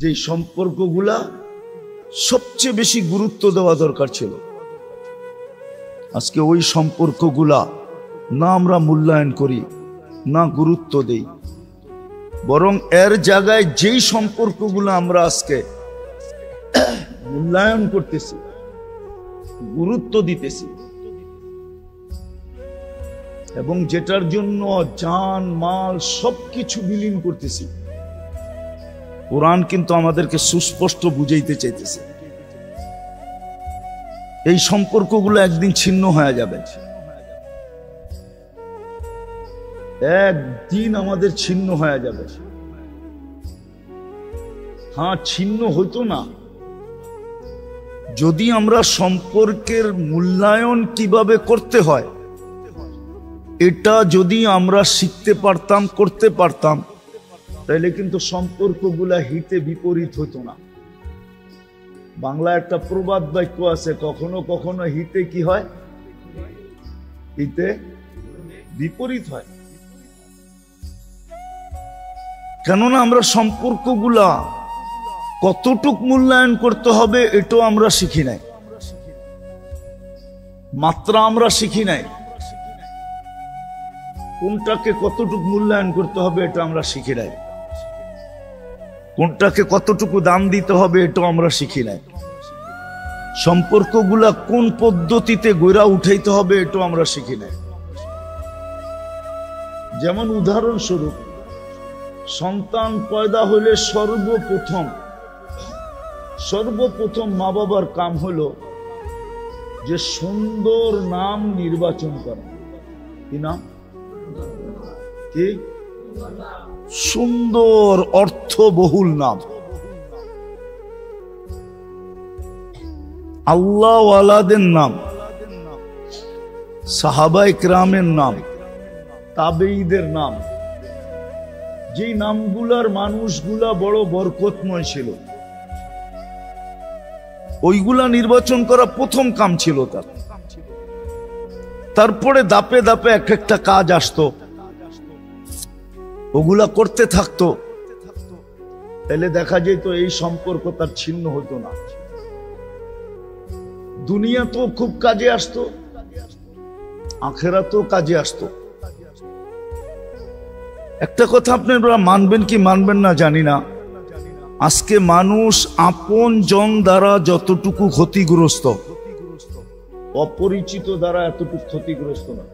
যে সম্পর্কগুলা সবচেয়ে বেশি গুরুত্ব দেওয়া দরকার ছিল, আজকে ওই সম্পর্কগুলা না আমরা মূল্যায়ন করি, না গুরুত্ব দেই, বরং এর জায়গায় যেই সম্পর্কগুলো আমরা আজকে মূল্যায়ন করতেছি, গুরুত্ব দিতেছি এবং যেটার জন্য জান মাল সবকিছু বিলীন করতেছি, কোরআন কিন্তু আমাদেরকে সুস্পষ্ট বুঝাইতে চাইতেছে এই সম্পর্কগুলো একদিন ছিন্ন হয়ে যাবে, একদিন আমাদের ছিন্ন হয়ে যাবে। হ্যাঁ, ছিন্ন হইতো না যদি আমরা সম্পর্কের মূল্যায়ন কিভাবে করতে হয় এটা যদি আমরা শিখতে পারতাম, করতে পারতাম, তাহলে কিন্তু সম্পর্কগুলা হিতে বিপরীত হতো না। বাংলা একটা প্রবাদ বাক্য আছে, কখনো কখনো হিতে কি হয়, হিতে বিপরীত হয়। কেননা আমরা সম্পর্কগুলা কতটুক মূল্যায়ন করতে হবে এটাও আমরা শিখি নাই, মাত্রা আমরা শিখি নাই। কোনটাকে কতটুকু মূল্যায়ন করতে হবে এটা আমরা শিখি নাই, কোনটাকে কতটুকু দাম দিতে হবে এটাও আমরা শিখি নাই। সম্পর্কগুলা কোন পদ্ধতিতে গড়া উঠাইতে হবে এটাও আমরা শিখি নাই। যেমন উদাহরণস্বরূপ, সন্তান পয়দা হলে সর্বপ্রথম মা বাবার কাম হলো যে সুন্দর নাম নির্বাচন করা। কি নাম? কি সুন্দর অর্থবহুল নাম, আল্লাহওয়ালাদের নাম, সাহাবায়ে কেরামের নাম, তাবেঈদের নাম, যেই নামগুলার মানুষগুলা বড় বরকতময় ছিল, ওইগুলা নির্বাচন করা প্রথম কাম ছিল তার। তারপরে দাপে দাপে এক একটা কাজ আসতো, ওগুলা করতে থাকতো, তাহলে দেখা যেত এই সম্পর্ক তার ছিন্ন হতো না। দুনিয়া তো খুব কাজে আসতো, আখেরাতেও কাজে আসতো। একটা কথা আপনারা মানবেন কি মানবেন না জানি না, আজকে মানুষ আপন জন দ্বারা যতটুকু ক্ষতিগ্রস্ত, অপরিচিত দ্বারা এতটুকু ক্ষতিগ্রস্ত না।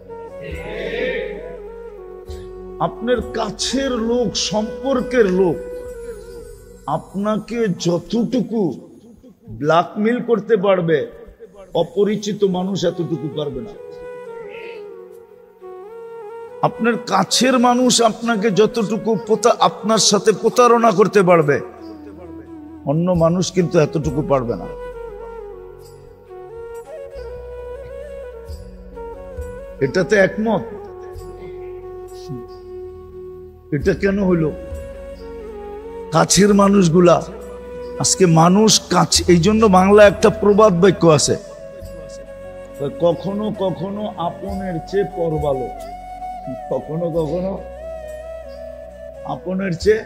আপনার কাছের লোক, সম্পর্কের লোক আপনাকে যতটুকু ব্ল্যাকমেল করতে পারবে, অপরিচিত মানুষ এতটুকু পারবে না। আপনার কাছের মানুষ আপনাকে যতটুকু আপনার সাথে প্রতারণা করতে পারবে, অন্য মানুষ কিন্তু এতটুকু পারবে না। এটাতে একমত? এটা কেন হইল? কাছের মানুষগুলা আজকে মানুষ কাছে, এই জন্য বাংলা একটা প্রবাদ বাক্য আছে, কখনো কখনো আপনের চেয়ে পর ভালো, কখনো কখনো আপনের চেয়ে।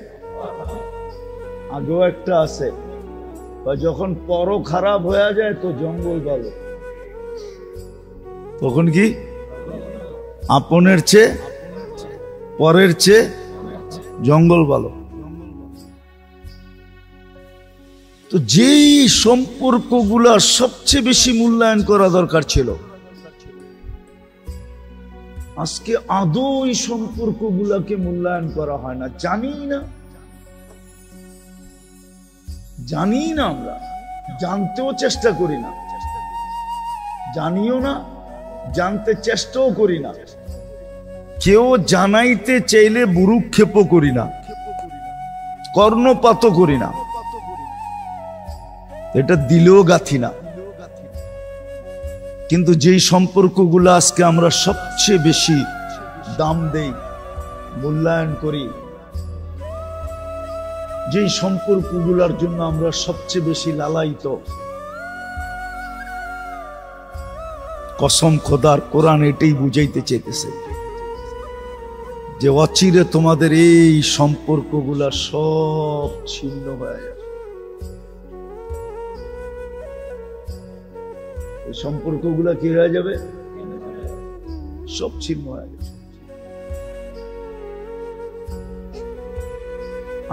আগেও একটা আছে, যখন পর খারাপ হয়ে যায় তো জঙ্গল ভালো। তখন কি? আপনের চেয়ে পরের চেয়ে জঙ্গল ভালো। তো যেই সম্পর্কগুলা সবচেয়ে বেশি মূল্যায়ন করা দরকার ছিল, আজকে আদৌ এই সম্পর্কগুলাকে মূল্যায়ন করা হয় না। জানি না, আমরা জানতেও চেষ্টা করি না, জানিও না, জানতে চেষ্টাও করি না। কেউ জানাইতে চাইলে ভ্রুক্ষেপ করি না, কর্ণপাতও করি না, এটা দিলেও গাথি না। কিন্তু যেই সম্পর্কগুলো আজকে আমরা সবচেয়ে বেশি দাম দেই, মূল্যায়ন করি, যেই সম্পর্কগুলোর জন্য আমরা সবচেয়ে বেশি লালায়িত, কসম খোদার কোরআন এটাই বুঝাইতে চাইতেছে যে অচিরে তোমাদের এই সম্পর্কগুলা সব ছিন্ন হয়ে যাবে। এই সম্পর্কগুলা কি হয়ে যাবে? সব ছিন্ন হয়ে যাবে।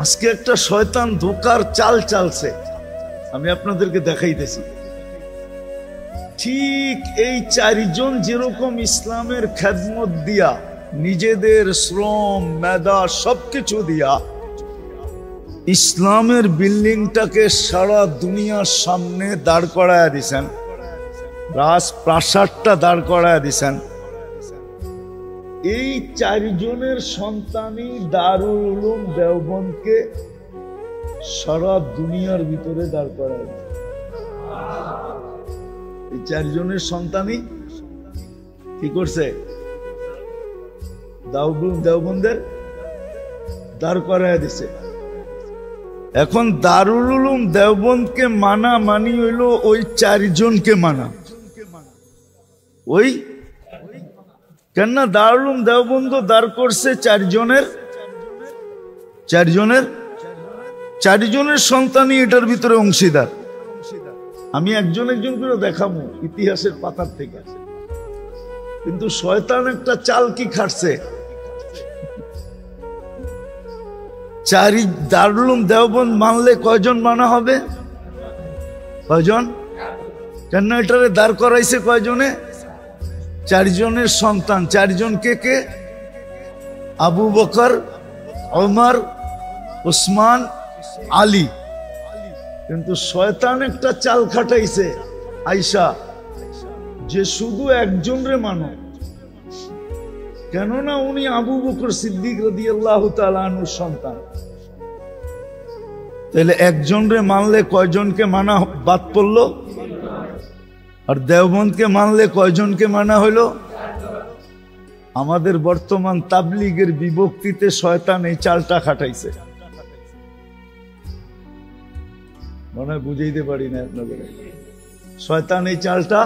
আজকে একটা শয়তান ধোকার চাল চালছে, আমি আপনাদেরকে দেখাইতেছি। ঠিক এই চারজন যেরকম ইসলামের খেদমত দিয়া, নিজেদের শ্রম মেধা সবকিছু দিয়া ইসলামের বিল্ডিংটাকে সারা দুনিয়ার সামনে দাঁড় করায় দিছেন, রাজপ্রাসাদটা দাঁড় করায় দিছেন, এই চারজনের সন্তানই দারুল উলুম দেওবন্দকে সারা দুনিয়ার ভিতরে দাঁড় করায় দিয়েছে। এই চারজনের সন্তানই কি করছে? দারুল দেওবন্দের দাঁড় করায় দিছে। এখন দারুল উলুম দেওবন্দকে মানা মানি হইল ওই চারজনকে মানা। ওই কেননা দারুল উলুম দেওবন্দ দাঁড় করছে চারজনের সন্তানই এটার ভিতরে অংশীদার। আমি একজন একজন করে দেখাবো ইতিহাসের পাতার থেকে। কিন্তু শয়তান একটা চাল কি খাটছে, দারুল উলুম দেওবন্দ মানলে কয়জন মানা হবে? কয়জন? কেন এটারে দাঁড় করাইছে কয়জনে? চারজনের সন্তান। চারজনকে কে? আবু বকর, ওমর, উসমান, আলী। কিন্তু শয়তান একটা চাল খাটাইছে আয়েশা, যে শুধু একজনরে মানো। কেননা উনি আবু বকর সিদ্দিক রাদিয়াল্লাহু তাআলা আনহুর সন্তান। তাহলে একজনরে মানলে কয়জনকে মানা বাদ পড়লো? আর দেওবন্দকে মানলে কয়জনকে মানা হইল? আমাদের বর্তমান তাবলীগের বিভক্তিতে শয়তান এই চালটা খাটাইছে। মনে হয় বুঝাইতে পারি না আপনাদের। শয়তান এই চালটা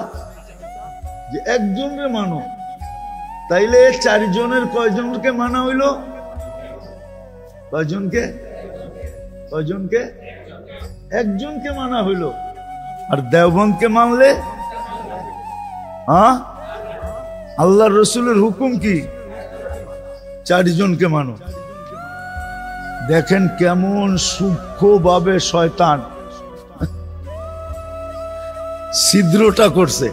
যে একজনকে মানো, তাইলে চারজনের কয়জনকে মানা হইল? কয়জনকে? একজনকে মানা হইল। আর দেওবন্দকে মানলে আল্লাহর রসুলের হুকুম কি? চারজনকে মানো। দেখেন কেমন সূক্ষ্মভাবে শয়তান ছিদ্রটা করছে,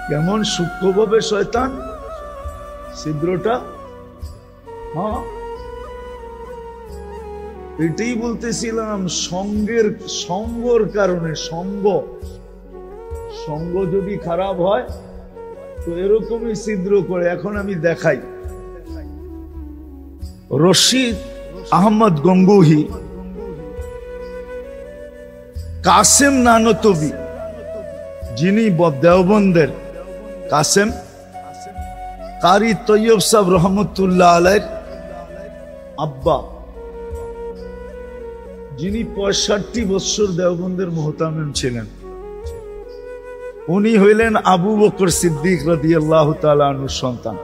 কেমন সূক্ষ্মভাবে শয়তান ছিদ্রটা। এটাই বলতেছিলাম, সঙ্গর কারণে সঙ্গ যদি খারাপ হয় তো এরকমই ছিদ্র করে। এখন আমি দেখাই, রশিদ আহমদ গঙ্গোহী, কাসেম নানতবি, যিনি দেওবন্দের কাসেম, কারি তৈয়ব সাহেব রহমতুল্লাহ আলাইহির আব্বা, যিনি 65 বছর দেওবন্দের মুহতামিম ছিলেন, উনি হইলেন আবু বকর সিদ্দিক রাদিয়াল্লাহু তাআলা আনহুর সন্তান।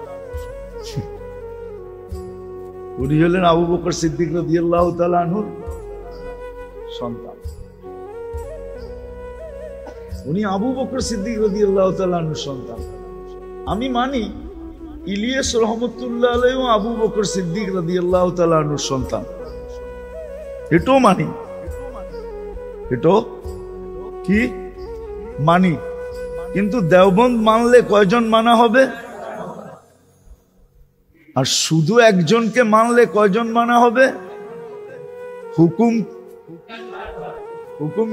উনি হলেন আবু বকর সিদ্দিক রাদিয়াল্লাহু তাআলা আনহুর সন্তান। উনি আবু বকর সিদ্দিক রাদিয়াল্লাহু তাআলা আনহুর সন্তান। আমি মানি ইলিয়াস রহমতুল্লাহ আলাইহিও আবু বকর সিদ্দিক রাদিয়াল্লাহু তাআলা আনহুর সন্তান, এটাও মানি। এটাও কি মানি। কিন্তু দেওবন্দ মানলে কয়জন মানা হবে? আর শুধু একজনকে মানলে কয়জন মানা হবে? হুকুম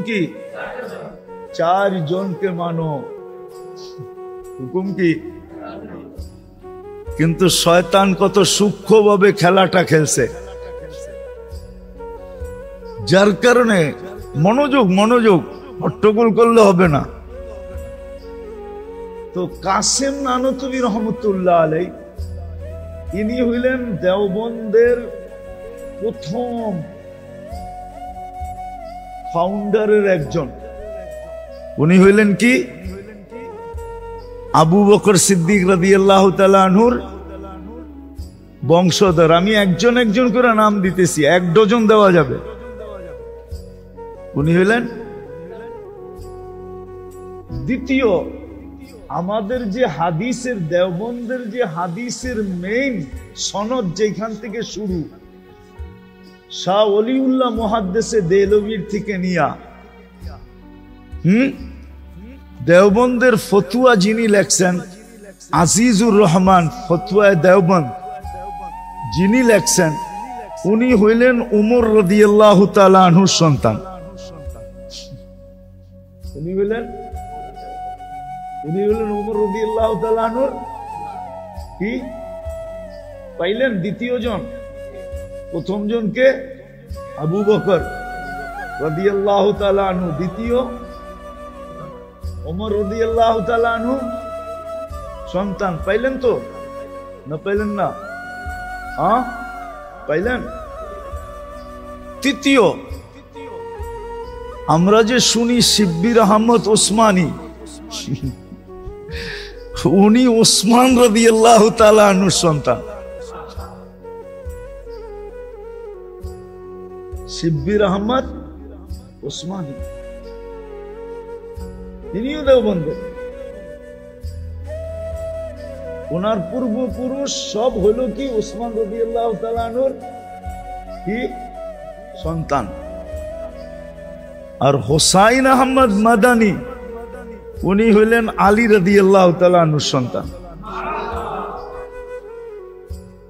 কি? চারজনকে মানো। হুকুম কি? কিন্তু শয়তান কত সূক্ষ্মভাবে খেলাটা খেলছে, যার কারণে মনোযোগ হট্টগোল করলে হবে না। তো কাসেম নানতবি রহমতুল্লাহ আলাইহি, ইনি হইলেন দেওবন্দের প্রথম ফাউন্ডারের একজন। উনি হইলেন কি? আবু বকর সিদ্দিক রাদিয়াল্লাহু তাআলা আনহুর বংশধর। আমি একজন একজন করে নাম দিতেছি, 1 ডজন দেওয়া যাবে। উনি হইলেন দ্বিতীয়, আমাদের যে হাদিসের দেওবন্দের যে হাদিসের মেইন সনদ যেখান থেকে শুরু, শাহ ওলিউল্লাহ মুহাদ্দিসে দেহলভির থেকে নিয়া দেওবন্দের ফতুয়া যিনি লেখছেন আজিজুর রহমান ফতুয়ায়ে দেওবন্দ যিনি লেখছেন, উনি হইলেন উমর রাদিয়াল্লাহু তাআলা আনহুর সন্তান। উনি হইলেন উমর রাদিয়াল্লাহু তাআলা আনহুর কি পাইলেন দ্বিতীয় জন। প্রথম জনকে আবু বকর রাদিয়াল্লাহু তাআলা আনহু, দ্বিতীয় ওমর রাদিয়াল্লাহু তাআলা আনহু সন্তান। পাইলেন তো না পাইলেন না? পাইলেন। তৃতীয়, আমরা যে শুনি শিব্বির আহমদ ওসমানী, উনি ওসমান রাদিয়াল্লাহু তাআলা আনহুর সন্তান। শিব্বির আহমদ ওসমানী তিনিও দেওবন্দের। ওনার পূর্বপুরুষ সব হলো কি ওসমান রাদিয়াল্লাহু তাআলা আনহুর কি সন্তান। আর হোসাইন আহমদ মাদানী উনি হইলেন আলী রাদিয়াল্লাহু তাআলা আনহুর সন্তান।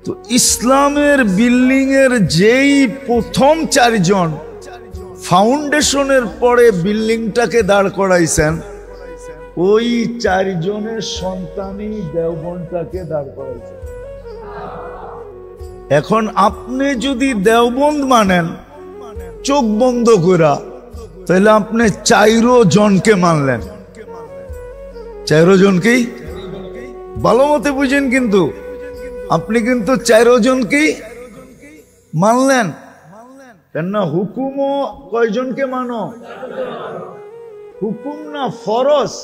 তো ইসলামের বিল্ডিং এর যেই প্রথম চারজন ফাউন্ডেশনের পরে বিল্ডিংটাকে দাঁড় করাইছেন, ওই চারজনের সন্তানই দেওবন্দটাকে দাঁড় করাইছেন। এখন আপনি যদি দেওবন্দ মানেন চোখ বন্ধ করা, তাহলে আপনি 4 জনকে মানলেন। 4 জনকেই ভালো মতে বুঝেন, কিন্তু আপনি কিন্তু 4 জনকেই মানলেন। কেননা হুকুমও কয়জনকে মানো? হুকুম না ফরজ।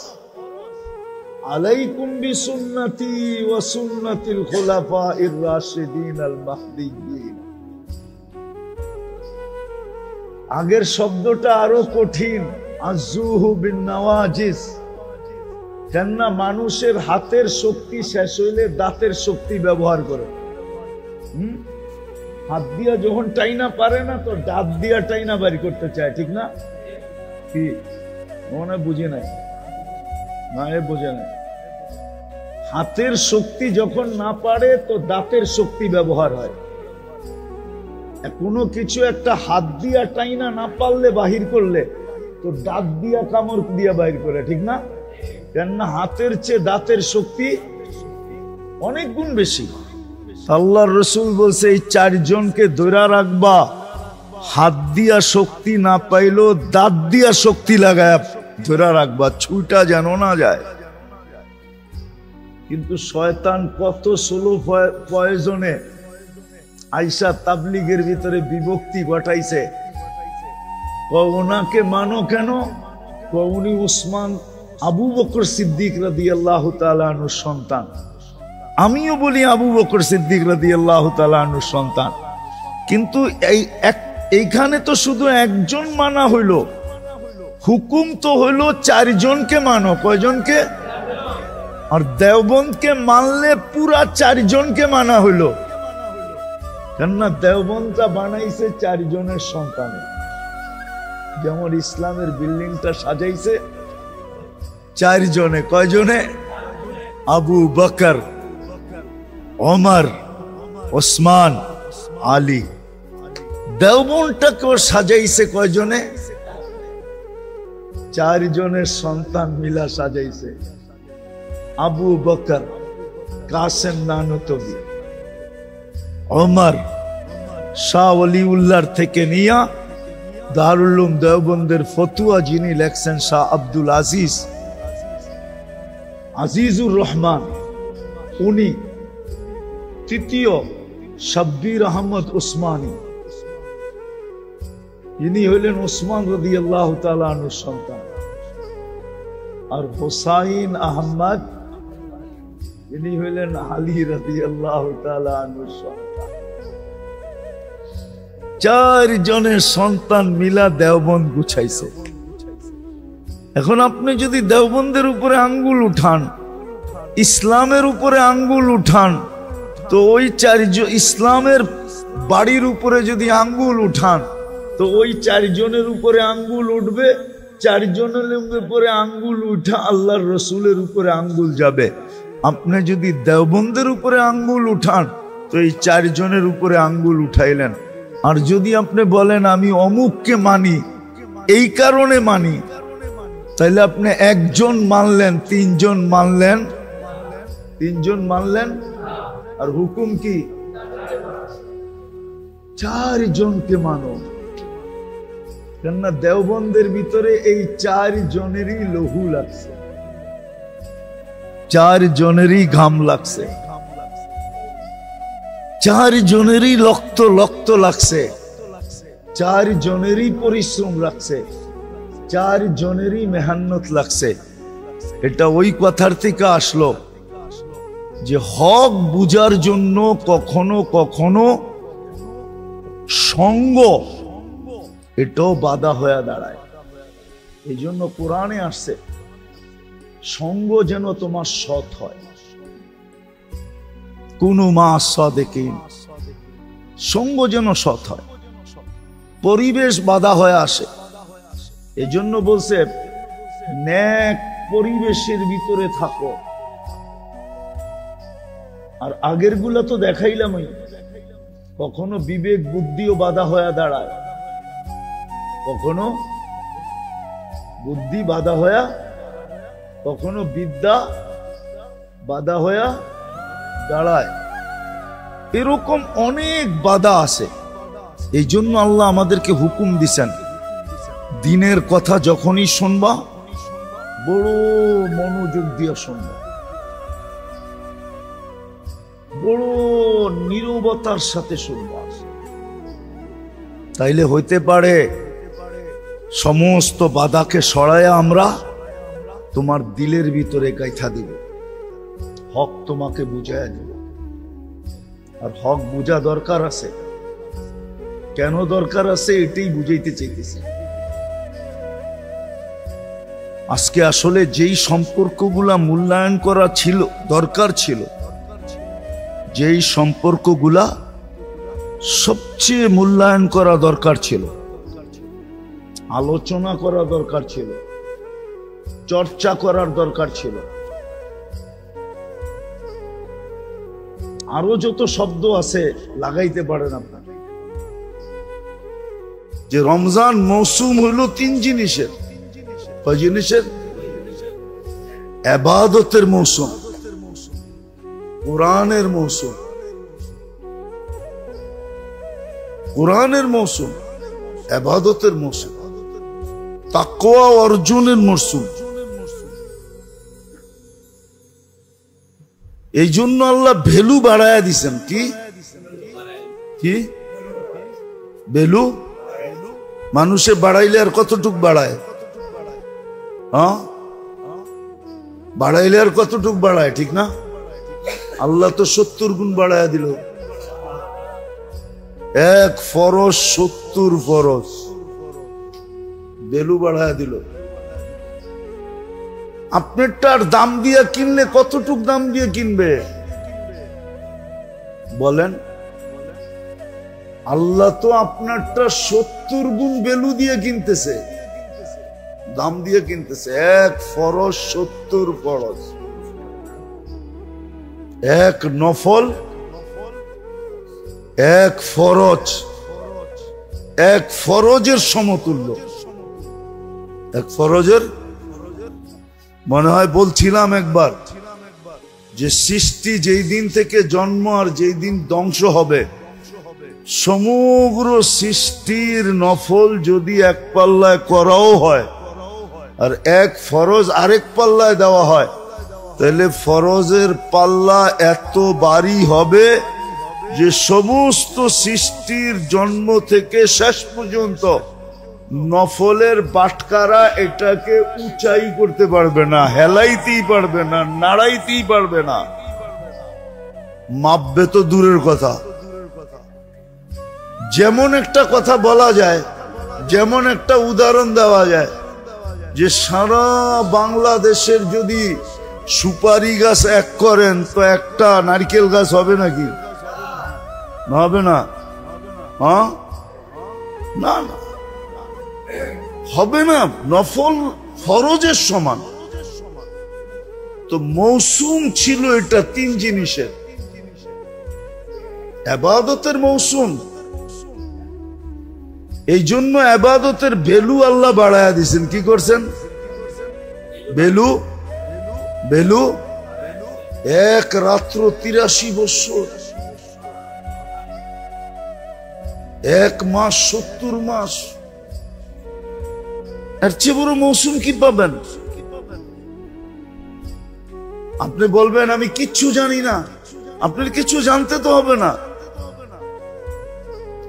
আলাইকুম বিসুন্নতি ওয়া সুন্নাতিল খুলাফাইর রাশিদিন আল মাহদিয়্যিন। আগের শব্দটা আরো কঠিন, আযুহু বিন নওয়াজিস। কেননা মানুষের হাতের শক্তি শেষ হইলে দাঁতের শক্তি ব্যবহার করে। হাত দিয়া যখন টাইনা পারে না, তো দাঁত দিয়া টাইনা বাড়ি করতে চায়, ঠিক না? কি মনে বুঝে নাই? না, এ বুঝে নাই। হাতের শক্তি যখন না পারে, তো দাঁতের শক্তি ব্যবহার হয়। কোনো কিছু একটা হাত দিয়া টাইনা না পারলে বাহির করলে, তো দাঁত দিয়া কামড় দিয়া বাহির করে, ঠিক না? কেননা হাতের চেয়ে দাঁতের শক্তি অনেক গুণ বেশি। আল্লাহর রাসূল বলছে এই 4 জনকে ধরে রাখবা, হাত দিয়া শক্তি না পাইলো দাঁত দিয়া শক্তি লাগায় ধরে রাখবা, ছুটা যেন না যায়। কিন্তু শয়তান কত ষোলো প্রয়োজনে আইসা তাবলিগের ভিতরে বিভক্তি ঘটাইছে। ওনাকে মানো কেন? উনি উসমান আবু বকর সিদ্দিক রাদিয়াল্লাহু তাআলা আনহুর সন্তান। আমিও বলি আবু বকর সিদ্দিক রাদিয়াল্লাহু তাআলা আনহুর সন্তান। কিন্তু এইখানে তো শুধু একজন মানা হইল, হুকুম তো হইল 4 জনকে মানো। কয়জনকে? আর দেওবন্দকে মানলে পুরা 4 জনকে মানা হইল। কেননা দেওবন্দটা বানাইছে 4 জনের সন্তানে। যেমন ইসলামের বিল্ডিংটা সাজাইছে 4 জনে। কয়জনে? আবু বকর, ওমর, ওসমান, আলী। দেওবন্দটাকেও সাজাইছে কয়জনে? 4 জনের সন্তান মিলা সাজাইছে। আবু বকর কাসেম নানতবি, ওমর শাহ ওলিউল্লাহর থেকে নিয়া দারুল উলুম দেওবন্দের ফতুয়া যিনি লেখছেন শাহ আব্দুল আজিজ, আজিজুর রহমান, উনি। তৃতীয় শব্বির আহমদ ওসমানী, ইনি হইলেন ওসমান রাদিয়াল্লাহু তাআলা আনহুর সন্তান। আর হোসাইন আহমদ, ইনি হইলেন আলী রাদিয়াল্লাহু তাআলা আনহুর সন্তান। 4 জনের সন্তান মিলা দেওবন্দ গুছাইছে। এখন আপনি যদি দেওবন্দের উপরে আঙ্গুল উঠান, ইসলামের উপরে আঙ্গুল উঠান, তো ওই চারজন ইসলামের বাড়ির উপরে যদি আঙ্গুল উঠান, তো ওই চারজনের উপরে আঙ্গুল উঠবে, চারজনের উপরে আঙ্গুল উঠা আল্লাহর রসুলের উপরে আঙ্গুল যাবে। আপনি যদি দেওবন্দের উপরে আঙ্গুল উঠান, তো এই চারজনের উপরে আঙ্গুল উঠাইলেন। আর যদি আপনি বলেন আমি অমুককে মানি, এই কারণে মানি, তাইলে আপনি একজন মানলেন, তিনজন মানলেন, তিনজন মানলেন, আর হুকুম কি? চারজনকে মানো। কেননা দেওবন্দের ভিতরে এই চারজনেরই লহু লাগছে, চারজনেরই ঘাম লাগছে, চারজনেরই রক্ত লাগছে, চারজনেরই পরিশ্রম লাগছে, চারজনেরই মেহনত লাগছে। এটা ওই কথার থেকে আসলো যে হক বুঝার জন্য কখনো কখনো সঙ্গ এটাও বাধা হয়ে দাঁড়ায়। এই জন্য কোরআনে আসছে সঙ্গ যেন তোমার সৎ হয়, কোন মা সাদেকিন, সঙ্গ যেন সৎ হয়, পরিবেশ বাধা হয়ে আসে। এই জন্য বলছে নেক পরিবেশের ভিতরে থাকো। আর আগের গুলা তো দেখাইলাম, কখনো বিবেক বুদ্ধিও বাধা হয়ে দাঁড়ায়, কখনো বুদ্ধি বাধা হয়ে, কখনো বিদ্যা বাধা হয়ে দাঁড়ায়। এরকম অনেক বাধা আছে। এই জন্য আল্লাহ আমাদেরকে হুকুম দিছেন, দিনের কথা যখনই শুনবা বড় মনোযোগ দিয়ে শুনবা, বড় নীরবতার সাথে শুনবা। তাইলে হইতে পারে সমস্ত বাধাকে সরায়া আমরা তোমার দিলের ভিতরে গাইথা দিব, হক তোমাকে বুঝাইয়া দিব। আর হক বুঝা দরকার আছে, কেন দরকার আছে এটাই বুঝাইতে চাইতেছি। আজকে আসলে যেই সম্পর্কগুলা মূল্যায়ন করা ছিল, দরকার ছিল, যেই সম্পর্কগুলা সবচেয়ে মূল্যায়ন করা দরকার ছিল, আলোচনা করা দরকার ছিল, চর্চা করার দরকার ছিল, আরো যত শব্দ আছে লাগাইতে পারেন আপনার। যে রমজান মৌসুম হইল তিন জিনিসের, কয় জিনিসের? ইবাদতের মৌসুম, কোরআনের মৌসুম, কোরআনের মৌসুম, ইবাদতের মৌসুম, তাকওয়া অর্জনের মৌসুম। এই জন্য আল্লাহ ভ্যালু বাড়ায়া দিছেন। কি কি ভ্যালু? মানুষে বাড়াইলে আর কতটুক বাড়ায়? হ্যাঁ, বাড়াইলে আর কতটুক বাড়ায়, ঠিক না? আল্লাহ তো 70 গুণ বাড়ায়া দিল। এক ফরজ 70 ফরজ ভ্যালু বাড়ায়া দিল। আপনারটার দাম দিয়ে কিনলে কতটুক দাম দিয়ে কিনবে বলেন? আল্লাহ তো আপনারটা 70 গুণ ভ্যালু দিয়ে কিনতেছে, দাম দিয়ে কিনতেছে। এক ফরজ 70 ফরজ, এক নফল, এক ফরজ, এক ফরজের সমতুল্য। এক ফরজের, মনে হয় বলছিলাম একবার, যে সৃষ্টি যেই দিন থেকে জন্ম আর যেই দিন ধ্বংস হবে, সমগ্র সৃষ্টির নফল যদি এক পাল্লায় করাও হয় আর এক ফরজ আরেক পাল্লায় দেওয়া হয়, তাহলে ফরজের পাল্লা এত ভারী হবে যে সমস্ত সৃষ্টির জন্ম থেকে শেষ পর্যন্ত নফলের বাটকারা এটাকে উঁচাই করতে পারবে না, হেলাইতেই পারবে না, নাড়াইতেই পারবে না। মাপবে তো দূরের কথা। যেমন একটা কথা বলা যায়, যেমন একটা উদাহরণ দেওয়া যায়, যে সারা বাংলাদেশের যদি সুপারি গাছ এক করেন তো একটা নারকেল গাছ হবে নাকি? হবে না? হ্যাঁ, না না, হবে না। নফল ফরজের সমান। তো মৌসুম ছিল এটা তিন জিনিসের। ইবাদতের মৌসুম, এই জন্য ইবাদতের ভ্যালু আল্লাহ বাড়ায়া দিয়েছেন। কি করছেন? Value, value. এক রাত্র 83 বছর, এক মাস 70 মাস, এর চেয়ে বড় মৌসুম কি পাবেন? আপনি বলবেন আমি কিচ্ছু জানি না। আপনার কিছু জানতে তো হবে না।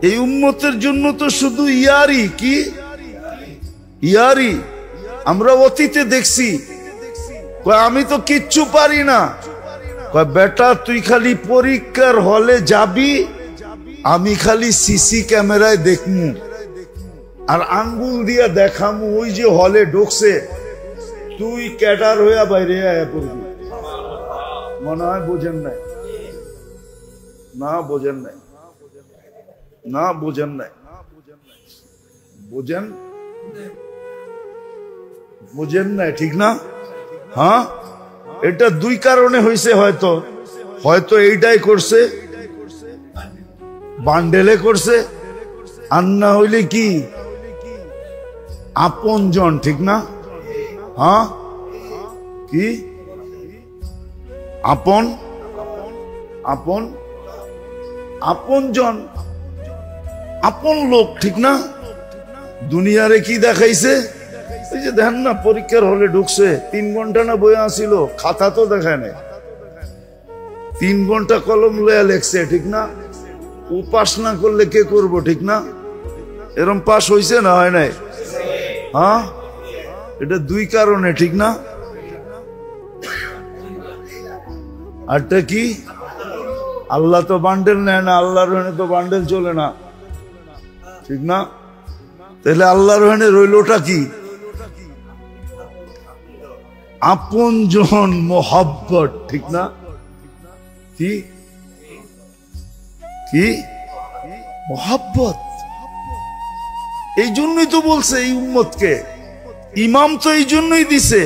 এই উম্মতের জন্য তো শুধু ইয়ারি। কি ইয়ারি? আমরা অতীতে দেখছি, আমি তো কিচ্ছু পারি না। বেটা তুই খালি পরীক্ষার হলে যাবি, আমি খালি সিসি ক্যামেরায় দেখমু আর আঙ্গুল দিয়া দেখামু ওই যে হলে ঢুকছে, তুই ক্যাডার হইয়া বাইরে আয়া পড়বি। মনে হয় বোঝেন নাই? না বোঝেন নাই, না বোঝেন নাই, বোঝেন, বোঝেন নাই, ঠিক না? হ্যাঁ, এটা দুই কারণে হয়েছে। হয়তো হয়তো এইটাই করছে, বান্ডেলে করছে, আর না হইলে কি আপন জন, ঠিক না? হ্যাঁ, কি আপন, আপন, আপন জন, আপন লোক, ঠিক না? দুনিয়ারে কি দেখাইছে? এই যে দেখেন না, পরীক্ষার হলে ঢুকছে, 3 ঘন্টা না বইয়া আসিল, খাতা তো দেখায় নাই, 3 ঘন্টা কলম লইয়া লেখছে, ঠিক না? ও পাস না করলে কে করব, ঠিক না? এরম পাস হইছে না হয় নাই? হ্যাঁ, এটা দুই কারণে, ঠিক না? আরটা কি? আল্লাহ তো বান্ডেল নেয় না, আল্লাহর রহনে তো বান্ডেল চলে না, ঠিক না? তাহলে আল্লাহর রহনে রইলটা কি? আপন জন, মোহাব্বত, ঠিক না? কি কি মোহাব্বত। এই জন্যই তো বলছে এই উম্মতকে ইমাম, তো এই জন্যই দিছে,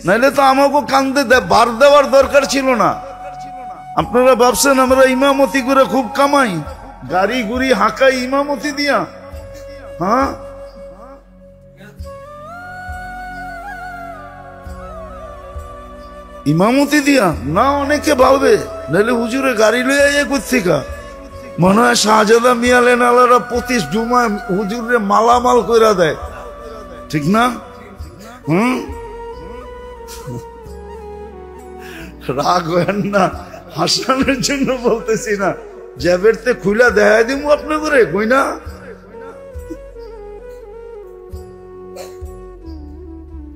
নাইলে তো আমাকে কান্দে বার দেওয়ার দরকার ছিল না। আপনারা ভাবছেন আমরা ইমামতি করে খুব কামাই, গাড়ি গুড়ি হাঁকাই ইমামতি দিয়া? হ্যাঁ, ইমামতি দিয়া না। অনেকে ভাববে নাহলে হুজুরে গাড়ি লইয়া কোথেকা, মনে হয় শাহজাদা মিয়ালেন আলারা 25 জুমা হুজুরে মালামাল কইরা দেয়, ঠিক না? রাগ হয় না, হাসানোর জন্য বলতেছি না, জ্যাবেরতে খুলা দেখা দিব আপনি করে কই না।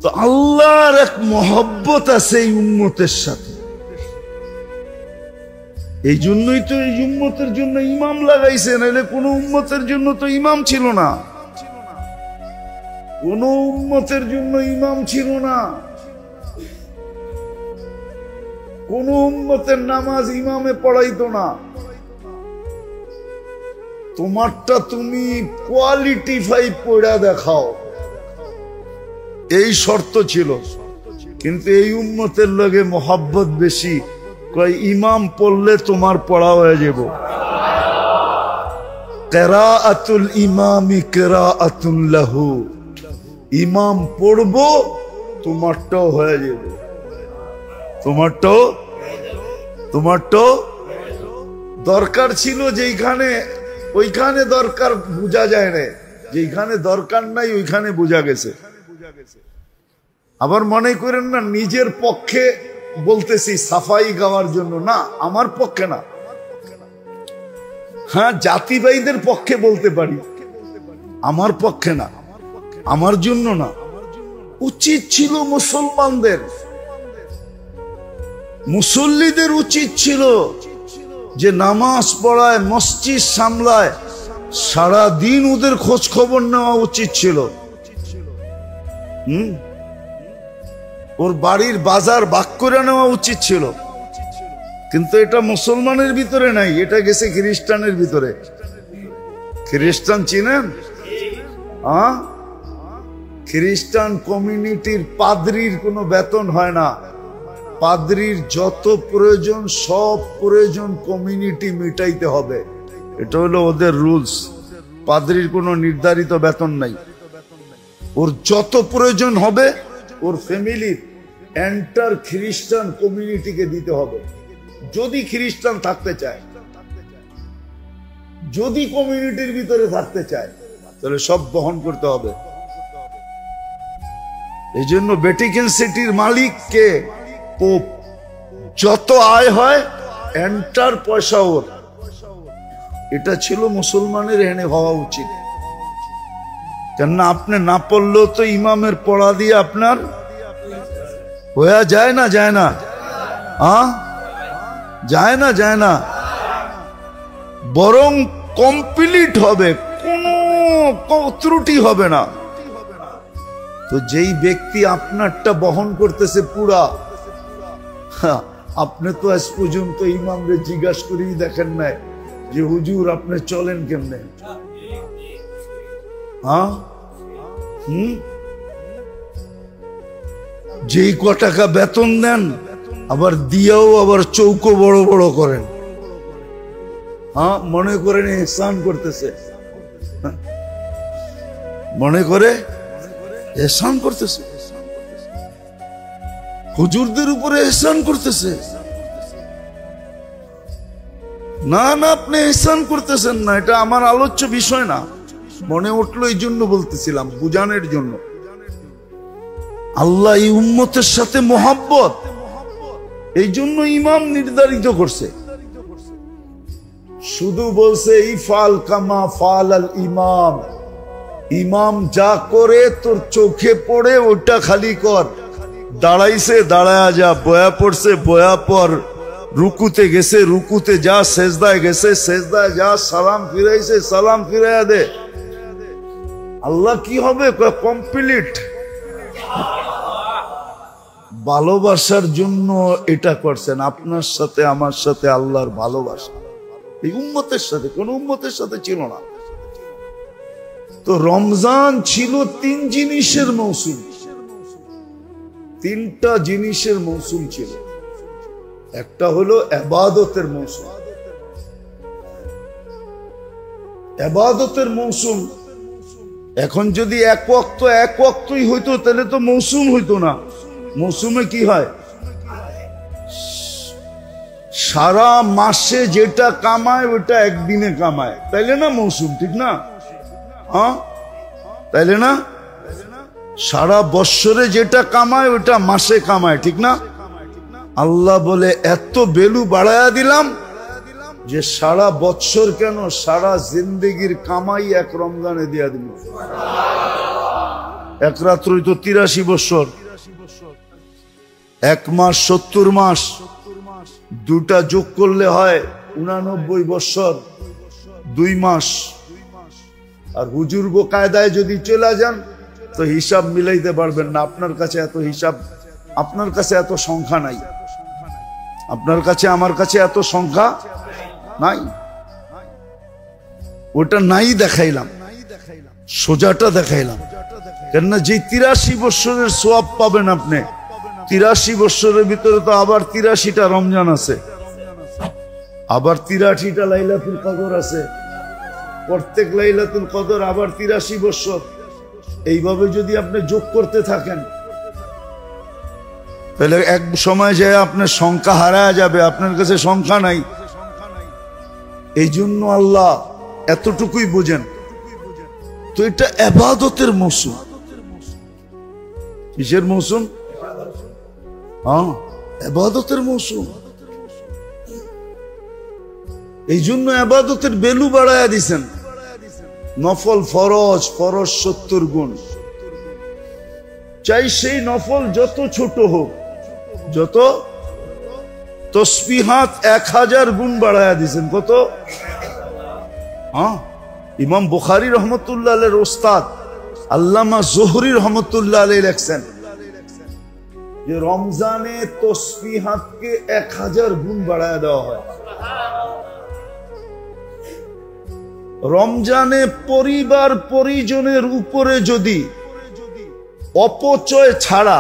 তো আল্লাহর এক মহব্বত আছে এই উম্মতের সাথে। এই জন্যই তো এই উম্মতের জন্য ইমাম লাগাইছে, নাহলে কোন উম্মতের জন্য তো ইমাম ছিল না, কোন উম্মতের জন্য ইমাম ছিল না। কোন উম্মতের নামাজ ইমামে পড়াইতো না। তোমারটা তুমি কোয়ালিটি 5 পড়া দেখাও, এই শর্ত ছিল। কিন্তু এই উম্মতের লগে মোহাব্বত বেশি, কয় ইমাম পড়লে তোমার পড়া হয়ে যাব। কিরাআতুল ইমামি কিরাআতুন লাহু, ইমাম পড়বো তোমারটাও হয়ে যাবে, তোমারটাও দরকার ছিল যেইখানে, ওইখানে দরকার বোঝা যায় না, যেইখানে দরকার নাই ওইখানে বোঝা গেছে। আবার মনে করেন না নিজের পক্ষে বলতেছি সাফাই গাওয়ার জন্য, না, আমার পক্ষে না। হ্যাঁ, জাতিবাইদের পক্ষে বলতে পারি, আমার পক্ষে না, আমার জন্য না। উচিত ছিল মুসলমানদের, মুসল্লিদের উচিত ছিল যে নামাজ পড়ায়, মসজিদ সামলায়, সারা দিন ওদের খোঁজ খবর নেওয়া উচিত ছিল। ওর বাড়ির বাজার ভাগ করে নেওয়া উচিত ছিল, কিন্তু এটা মুসলমানের ভিতরে নাই, এটা গেছে খ্রিস্টানের ভিতরে। খ্রিস্টান চিনেন? খ্রিস্টান কমিউনিটির পাদ্রির কোনো বেতন হয় না। পাদ্রির যত প্রয়োজন সব প্রয়োজন কমিউনিটি মিটাইতে হবে, এটা হলো ওদের রুলস। পাদ্রির কোনো নির্ধারিত বেতন নাই। ওর যত প্রয়োজন হবে ওর ফ্যামিলির এন্টার খ্রিস্টান কমিউনিটিকে দিতে হবে। যদি খ্রিস্টান থাকতে চায়, যদি কমিউনিটির ভিতরে থাকতে চায়, তাহলে সব বহন করতে হবে। এই জন্য ভ্যাটিকান সিটির মালিক কে? পোপ। যত আয় হয় এন্টার পয়সা ওর। এটা ছিল মুসলমানের এনে হওয়া উচিত। কেননা আপনি না পড়লেও তো ইমামের পড়া দিয়ে আপনার হয়ে যায় না? যায় না? যায় না? যায় না? বরং কমপ্লিট হবে, কোনো ত্রুটি হবে না। তো যেই ব্যক্তি আপনারটা বহন করতেছে পুরা, আপনি তো আজ পর্যন্ত ইমামরে জিজ্ঞাসা করেই দেখেন নাই যে হুজুর আপনি চলেন কেমনে? যেই ক টাকা বেতন দেন আবার দিয়েও আবার চৌকো বড় বড় করেন, মনে করেন এহসান করতেছে, মনে করে এহসান করতেছে, হুজুরদের উপরে এহসান করতেছে। না না, আপনি এহসান করতেছেন না, এটা আমার আলোচ্য বিষয় না। মনে উঠলো এই জন্য বলতেছিলাম, বুঝানোর জন্য। আল্লাহ এই উম্মতের সাথে মোহাব্বত, এই জন্য ইমাম নির্ধারিত করছে। শুধু বলছে ইফাল কামা ফাল আল ইমাম, ইমাম যা করে তোর চোখে পড়ে ওটা খালি কর। দাঁড়াইছে দাঁড়ায়া যা, বয়া পড়ছে বয়া পর, রুকুতে গেছে রুকুতে যা, সেজদায় গেছে সেজদায় যা, সালাম ফিরাইছে সালাম ফিরাইয়া দে। আল্লাহ কি হবে? কমপ্লিট। ভালোবাসার জন্য এটা করছেন, আপনার সাথে আমার সাথে আল্লাহর ভালোবাসা এই উম্মতের সাথে, কোন উম্মতের সাথে ছিল না। তো রমজান ছিল 3 জিনিসের মৌসুম, 3টা জিনিসের মৌসুম ছিল। একটা হলো ইবাদতের মৌসুম। ইবাদতের মৌসুম এখন যদি এক ওয়াক্তই হইতো তাহলে তো মৌসুম হইতো না। মৌসুমে কি হয়? সারা মাসে যেটা কামায় ওটা একদিনে কামায়, তাইলে না মৌসুম? ঠিক না? তাইলে না? সারা বৎসরে যেটা কামায় ওটা মাসে কামায়, ঠিক না? আল্লাহ বলে এত ভ্যালু বাড়ায়া দিলাম যে সারা বৎসর কেন, সারা জিন্দেগির কামাই এক রমজানে দিয়া দিল। এক রাত্রই তো 83 বৎসর, 1 মাস 70 মাস, 2টা যোগ করলে হয় 89 বৎসর 2 মাস। আর হুজুরগো কায়দায় যদি চলে যান তো হিসাব মিলাইতে পারবেন না। আপনার কাছে এত হিসাব, আপনার কাছে এত সংখ্যা নাই, আপনার কাছে আমার কাছে এত সংখ্যা নাই। ওটা নাই দেখাইলাম, সোজাটা দেখাইলাম। কেননা যে 83 বৎসরের সোয়াব পাবেন আপনি, 83 বৎসরের ভিতরে তো আবার 83টা রমজান আছে, আবার 83টা লাইলাতুল কদর আছে, প্রত্যেক লাইলাতুল কদর আবার 83 বৎসর। এইভাবে যদি আপনি যোগ করতে থাকেন তাহলে এক সময় যায় আপনার সংখ্যা হারায় যাবে, আপনার কাছে সংখ্যা নাই। এই জন্য আল্লাহ এতটুকুই বোঝেন। তো এটা ইবাদতের মৌসুম। কিসের মৌসুম? ইবাদতের মৌসুম। এই জন্য ইবাদতের ভ্যালু বাড়ায়া দিছেন। নফল ফরজ 70 গুণ, চাই সেই নফল যত ছোট হোক, যত তসবিহাত 1000 গুণ বাড়ায়া দিছেন। কত? ইমাম বুখারী রহমতুল্লাহ আলাইহির ওস্তাদ আল্লামা জোহরী রহমতুল্লাহ আলাইহি লেখছেন, যে রমজানে তসবিহাতকে 1000 গুণ বাড়ায় দেওয়া হয়। রমজানে পরিবার পরিজনের উপরে যদি অপচয় ছাড়া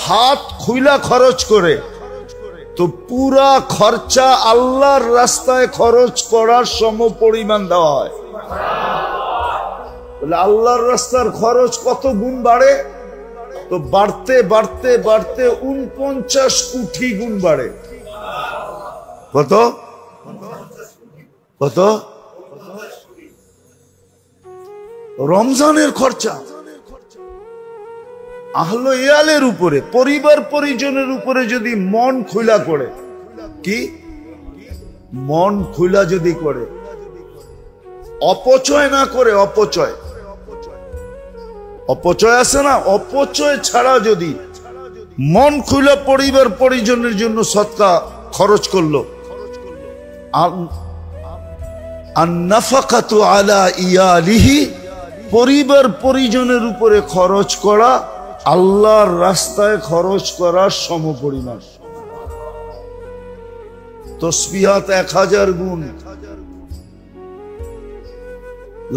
হাত খুইলা খরচ করে, তো পুরা খরচা আল্লাহর রাস্তায় খরচ করার সম পরিমাণ দেওয়া হয়। আল্লাহর রাস্তার খরচ কত গুণ বাড়ে? তো বাড়তে বাড়তে বাড়তে 49 কোটি গুণ বাড়ে। কত কত? রমজানের খরচা আহলে ইয়ালের উপরে, পরিবার পরিজনের উপরে যদি মন খোলা করে, কি মন খোলা যদি করে, অপচয় না করে, অপচয় অপচয় আছে না, অপচয় ছাড়া যদি মন খুলে পরিবার পরিজনের জন্য সদকা খরচ করলো, আন-নাফাকাতু আলা ইয়ালিহি, পরিবার পরিজনের উপরে খরচ করা আল্লাহর রাস্তায় খরচ করার সমপরিমাণ। তাসবিহাত 1000 গুণ।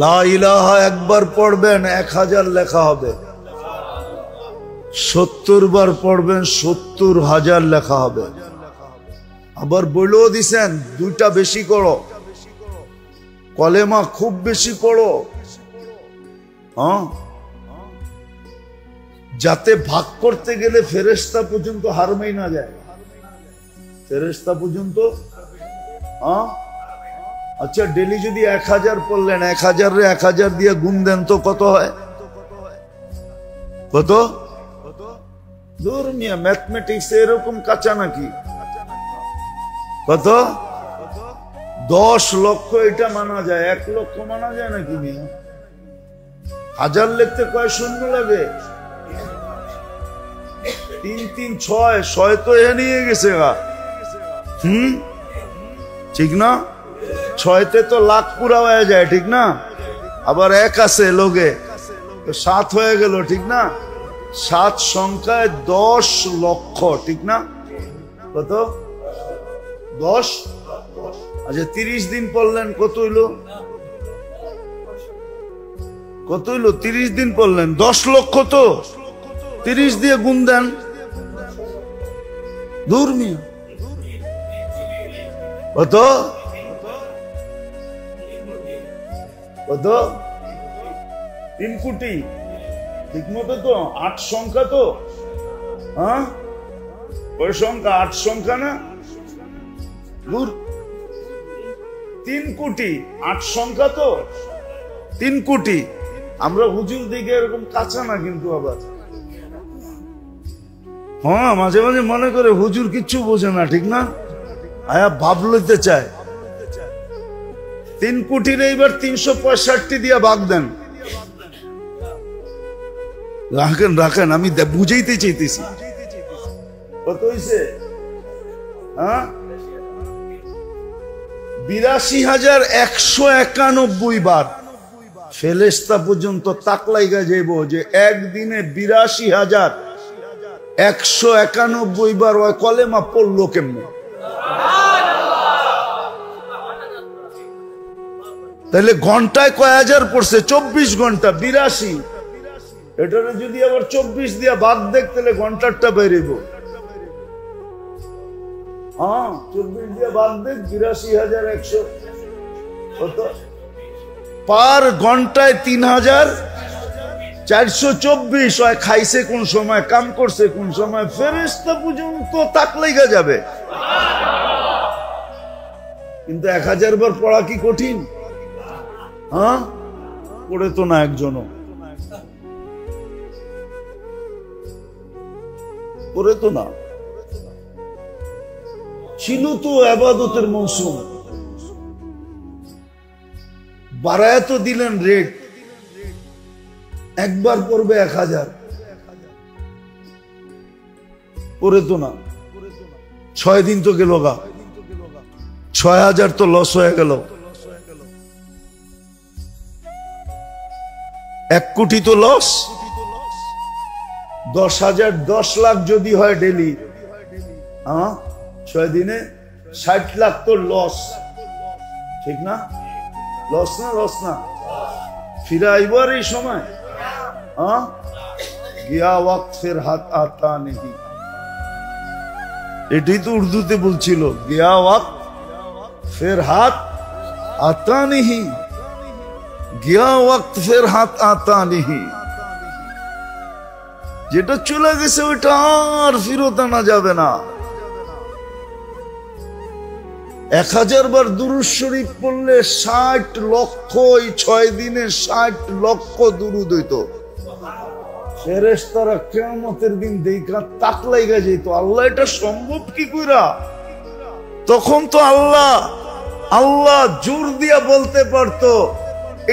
লা ইলাহা একবার পড়বেন 1000 লেখা হবে, 70 বার পড়বেন 70,000 লেখা হবে। আবার বলেও দিছেন 2টা বেশি করো, কলেমা খুব বেশি পড়ো, হ্যাঁ, যাতে ভাগ করতে গেলে ফেরেশতা পর্যন্ত হারমেই না যায়। ফেরেশতা পর্যন্ত, হ্যাঁ। আচ্ছা, ডেলি যদি 1000 পড়লেন, 1000 রে 1000 দিয়ে গুণ দেন তো কত হয়? কত? দূর মিয়া, ম্যাথমেটিক্স এরকম কাঁচা নাকি? কত? 10 লক্ষ এটা মানা যায়, 1 লক্ষ মানা যায় নাকি মিয়া? 1000 লিখতে কয় শূন্য লাগে? 3 3 6, 6 তো এ নিয়ে গেছে গা। ঠিক না? 6তে তো লাখ পুরা হয়ে যায়, ঠিক না? আবার 1 আছে লোকে, তো 7 হয়ে গেল, ঠিক না? 7 সংখ্যায় 10 লক্ষ, ঠিক না? কত? 10। আচ্ছা, 30 দিন পড়লেন, কত হইল? কত হইল? 30 দিন পড়লেন, 10 লক্ষ। তো 30 দিয়ে গুণ দেন। দূর মিয়া, কত? কত? 3 কোটি। ঠিক মতো তো? 8 সংখ্যা তো, হ্যাঁ, ওই সংখ্যা 8 সংখ্যা না? দূর, 3 কোটি 8 সংখ্যা তো, 3 কোটি। আমরা হুজুর দিকে এরকম কাঁচা না কিন্তু, আবার হ্যাঁ, মাঝে মাঝে মনে করে হুজুর কিচ্ছু বোঝে না, ঠিক না? আয়া ভাব লইতে চায়। 3 কোটির এইবার 365 দিয়া ভাগ দেন। রাখেন রাখেন, আমি বুঝাইতে চাইতেছি। কত হইছে? হ্যাঁ, 82,191 বার। ফেরেশতা পর্যন্ত তাক লাইগা যাইব যে একদিনে 82,191 বার ওই কলেমা পড়লো কেমনে। তাহলে ঘন্টায় কয় হাজার পড়ছে? 24 ঘন্টা, 82। এটারে যদি আবার 24 দিয়া ভাগ দেখ, তাহলে ঘন্টারটা বেরিব। হ্যাঁ, 24 দিয়া ভাগ দেখ, 82,100 কত? পার ঘন্টায় 3,424। খাইছে কোন সময়, কাম করছে কোন সময়, ফেরেশতা পর্যন্ত তাক লাইগা যাবে। কিন্তু 1000 বার পড়া কি কঠিন? হ্যাঁ, পড়ে তো না একজনও, পড়ে তো না। ছিল তো ইবাদতের মৌসুম, বাড়ায় তো দিলেন রেট। একবার পড়বে 1000, পড়ে তো না। 6 দিন তো গেল গা, 6000 তো লস হয়ে গেল। 1 কোটি তো লস, 10,000 10 লাখ যদি হয় ডেলি, 6 দিনে 60 লাখ তো লস, ঠিক না? লস না? লস না? ফিরে আইবার এই সময় গিয়া ওয়াক্ত ফের হাত আতা নেই, এটাই তো উর্দুতে বলছিল, গিয়া ওয়াক্ত ফের হাত আতা নেই, গিয়া ওয়াক্ত ফের হাত আতা নেই। যেটা চলে গেছে ওইটা আর ফিরত আনা যাবে না। 1000 বার দুরূদ শরীফ পড়লে 60 লক্ষ, এই 6 দিনে 60 লক্ষ দুরূদ হইতো। ফেরেশতারা কিয়ামতের দিন দেখা তাক লাইগা যেত, আল্লাহ এটা সম্ভব কি কইরা? তখন তো আল্লাহ জোর দিয়া বলতে পারতো,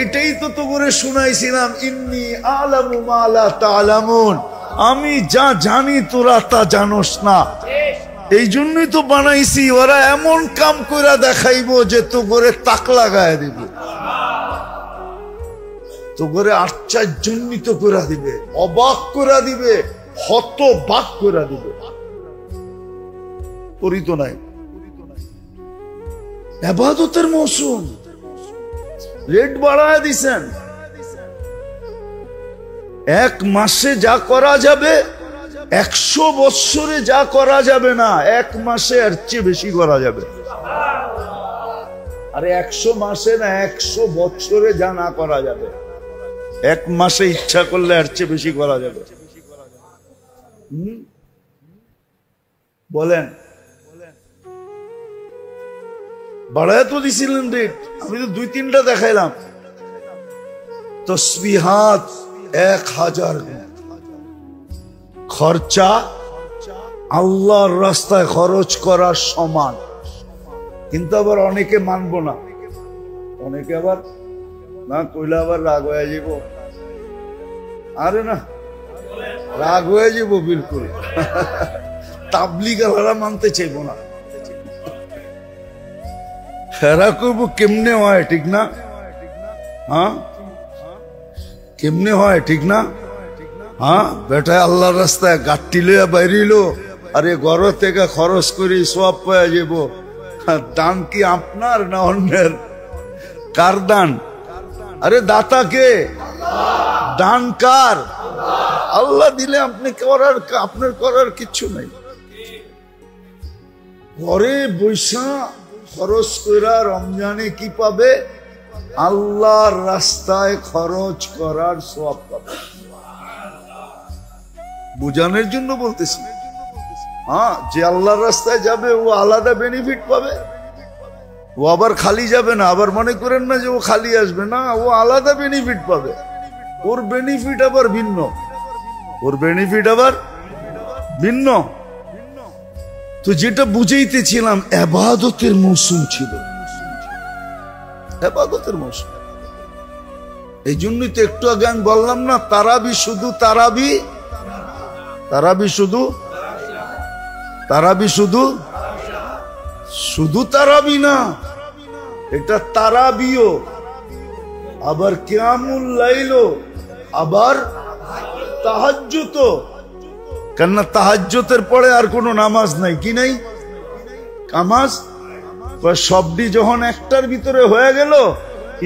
এটাই তো করে শুনাইছিলাম, ইন্নী আ'লামু মা লা তা'লামুন, আমি যা জানি তোরা তা জানোস না। এই জন্যই তো বানাইছি, ওরা এমন কাম কইরা দেখাইবো যে তো করে তাক লাগায় দিবে, তো করে আশ্চর্যান্বিত করে দিবে, অবাক করে দিবে, হতবাক করে দিবে। পরিত নাই ইবাদতের মৌসুম, রেট বাড়ায় দিছেন। 1 মাসে যা করা যাবে 100 বৎসরে যা করা যাবে না, 1 মাসে এর চেয়ে বেশি করা যাবে। আরে 100 মাসে না, 100 বৎসরে যা না করা যাবে 1 মাসে ইচ্ছা করলে এর চেয়ে বেশি করা যাবে। বলেন, বাড়ায় তো দিছিলেন রেট, আমি তো 2-3টা দেখাইলাম। তসবিহাত 1000 গুণ, খরচা আল্লাহর রাস্তায় খরচ করার সমান। কিন্তু আবার অনেকে মানবো না, অনেকে আবার না কইলে আবার রাগ হয়ে যাব। আরে না, রাগ হয়ে যাব বিলকুল। তাবলিগরা মানতে চাইবো না, হেরা কইব কেমনে হয়, ঠিক না? কেমনে হয়, ঠিক না? বেটা আল্লাহর রাস্তায় গাঠটি লইয়া বাইরিলো, আরে ঘর থেকে খরচ করে সব পাওয়া যাব। দান কি আপনার না অন্যের? কার দান? আরে দাতা কে? দান কার? আল্লাহ দিলে আপনি করার, আপনার করার কিচ্ছু নাই। ঘরে বৈশা খরচ কইরা রমজানে কি পাবে? আল্লাহর রাস্তায় খরচ করার সওয়াব পাবে। বুঝানোর জন্য বলতেছি, যে আল্লাহর রাস্তায় যাবে ও আলাদা বেনিফিট পাবে, ও আবার খালি যাবে না। আবার মনে করেন না যে ও খালি আসবে না, ও আলাদা বেনিফিট পাবে। ওর বেনিফিট আবার ভিন্ন, ওর বেনিফিট আবার ভিন্ন। তো যেটা বুঝাইতেছিলাম, ইবাদতের মৌসুম ছিল, ইবাদতের মৌসুম। এই জন্যই তো একটু আগে আমি বললাম না, তারাবি শুধু তারাবি, তারাবি শুধু, তারাবি শুধু, শুধু তারাবি না, এটা তারাবিও, আবার কিয়ামুল লাইলও, আবার তাহাজ্জুদও। কেননা তাহাজ্জুদের পরে আর কোনো নামাজ নাই, কি নাই? কামাজ সবটি যখন একটার ভিতরে হয়ে গেল,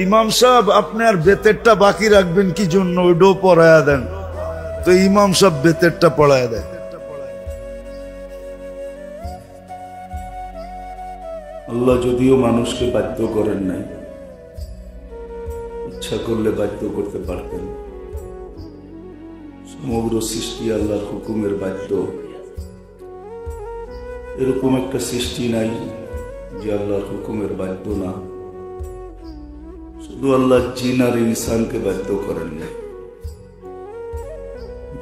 ইমাম সাহেব আপনি আর বেতেরটা বাকি রাখবেন কি জন্য? ওইটাও পড়ায়া দেন। তো ইমাম সাহেব বেতেরটা পড়ায়া দেন। আল্লাহ যদিও মানুষকে বাধ্য করেন নাই, ইচ্ছা করলে বাধ্য করতে পারতেন। সমগ্র সৃষ্টি আল্লাহর হুকুমের বাধ্য, এরকম একটা সৃষ্টি নাই যে আল্লাহর হুকুমের বাধ্য না। শুধু আল্লাহ জিন আর ইনসানকে বাধ্য করেন নাই,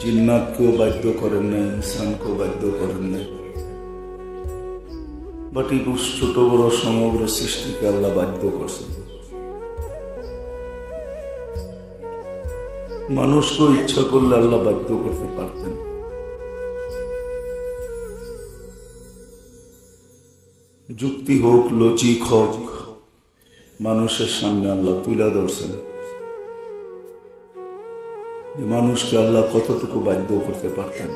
জিন্নাতকেও বাধ্য করেন নাই, ইনসানকেও বাধ্য করেন নাই। বাট এই ছোট বড় সমগ্র সৃষ্টিকে আল্লাহ বাধ্য করছেন। মানুষকেও ইচ্ছা করলে আল্লাহ বাধ্য করতে পারতেন। যুক্তি হোক, লজিক হোক, মানুষের সামনে আল্লাহ তুলে ধরছেন। যে মানুষকে আল্লাহ কতটুকু বাধ্য করতে পারতেন,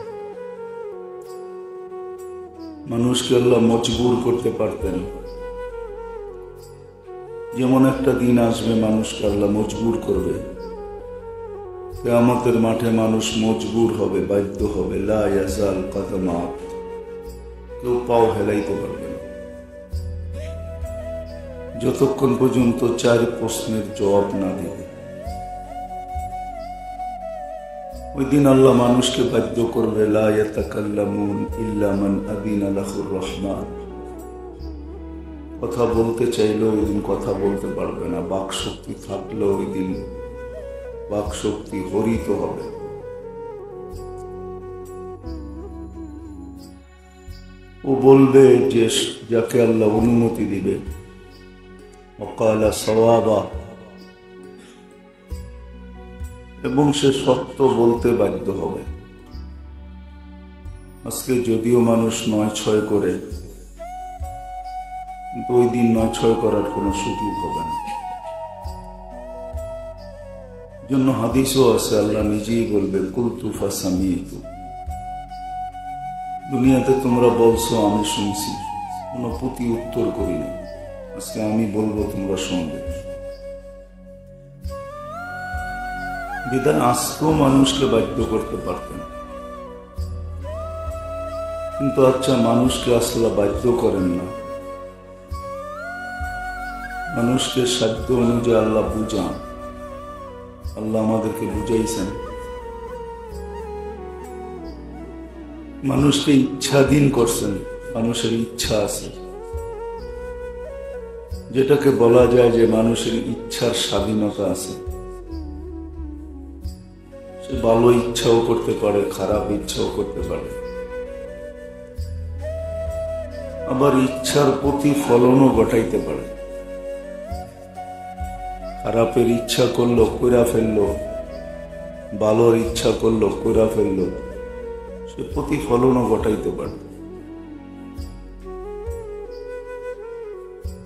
মানুষকে আল্লাহ মজবুর করতে পারতেন। যেমন একটা দিন আসবে মানুষকে আল্লাহ মজবুর করবে, কিয়ামতের মাঠে মানুষ মজবুর হবে, বাধ্য হবে। লা ইয়াজাল কাদামা আবদ, কেউ পাও হেলাইতে পারবে না যতক্ষণ পর্যন্ত 4 প্রশ্নের জবাব না দেবে। ওই দিন আল্লাহ মানুষকে বাধ্য করবে, লা ইয়াতাকাল্লামুন ইল্লা মান আযিনা লাহুর রহমান। কথা বলতে চাইলেও ওই দিন কথা বলতে পারবে না, বাক শক্তি থাকলেও ওই দিন বাক শক্তি হরিত হবে। ও বলবে যে যাকে আল্লাহ অনুমতি দিবে, ওয়াকালা সাওয়াবা, এবং সে সত্য বলতে বাধ্য হবে। আজকে যদিও মানুষ 9-6 করে, কিন্তু ওই দিন 9-6 করার কোনো সুযোগ হবে না। জন্য হাদিসও আছে, আল্লাহ নিজেই বলবে, কুলতু ফাসামিতু, দুনিয়াতে তোমরা বলছো আমি শুনছি, কোনো প্রতি উত্তর করিনি, আজকে আমি বলবো তোমরা শুনবে। বিধান আজকেও মানুষকে বাধ্য করতে পারতেন, কিন্তু আচ্ছা মানুষকে আসলে বাধ্য করেন না, মানুষকে সাধ্য অনুযায়ী আল্লাহ বুঝান। আল্লাহ আমাদেরকে বুঝাইছেন, মানুষকে ইচ্ছাধীন করছেন, মানুষের ইচ্ছা আছে, যেটাকে বলা যায় যে মানুষের ইচ্ছার স্বাধীনতা আছে। সে ভালো ইচ্ছাও করতে পারে, খারাপ ইচ্ছাও করতে পারে, আবার ইচ্ছার প্রতিফলনও ঘটাইতে পারে। খারাপের ইচ্ছা করলো কইরা ফেললো, ভালোর ইচ্ছা করলো কইরা ফেললো, সে প্রতিফলনও ঘটাইতে পারে।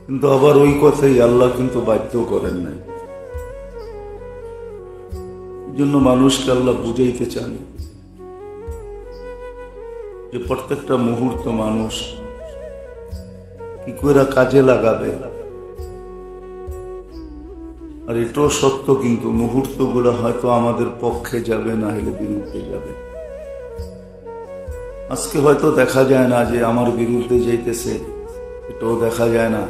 কিন্তু আবার ওই কথাই আল্লাহ কিন্তু বাধ্য করেন নাই। এই জন্য মানুষকে আল্লাহ বুঝাইতে চান যে প্রত্যেকটা মুহূর্ত মানুষ কি করে কাজে লাগাবে। আর এটাও সত্য, কিন্তু মুহূর্তগুলো হয়তো আমাদের পক্ষে যাবে, না হলে বিরুদ্ধে যাবে। আজকে হয়তো দেখা যায় না যে আমার বিরুদ্ধে যাইতেছে, এটাও দেখা যায় না।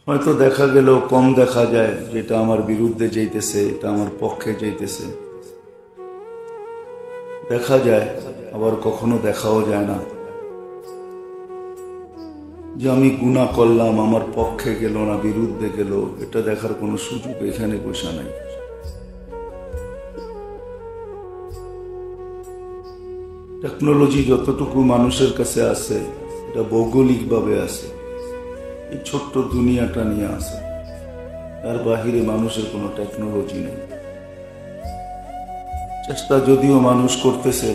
হয়তো দেখা গেলেও কম দেখা যায় যেটা আমার বিরুদ্ধে যাইতেছে, এটা আমার পক্ষে যাইতেছে। দেখা যায়, আবার কখনো দেখাও যায় না যে আমি গুনাহ করলাম, আমার পক্ষে গেল না বিরুদ্ধে গেল, এটা দেখার কোনো সুযোগ এখানে বসা নাই। টেকনোলজি যতটুকু মানুষের কাছে আছে, এটা ভৌগোলিকভাবে আছে, এই ছোট্ট দুনিয়াটা নিয়ে আছে, তার বাহিরে মানুষের কোনো টেকনোলজি নেই। চেষ্টা যদিও মানুষ করতেছে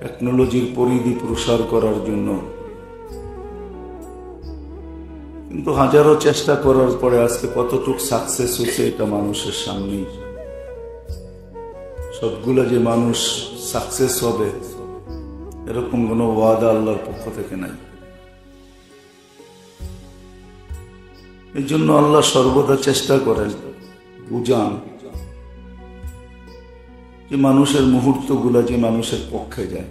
টেকনোলজির পরিধি প্রসার করার জন্য, কিন্তু হাজারো চেষ্টা করার পরে আজকে কতটুকু সাকসেস হচ্ছে এটা মানুষের সামনেই। সবগুলো যে মানুষ সাকসেস হবে এরকম কোনো ওয়াদা আল্লাহর পক্ষ থেকে নাই। এই জন্য আল্লাহ সর্বদা চেষ্টা করেন বুঝান যে মানুষের মুহূর্তগুলো যে মানুষের পক্ষে যায়।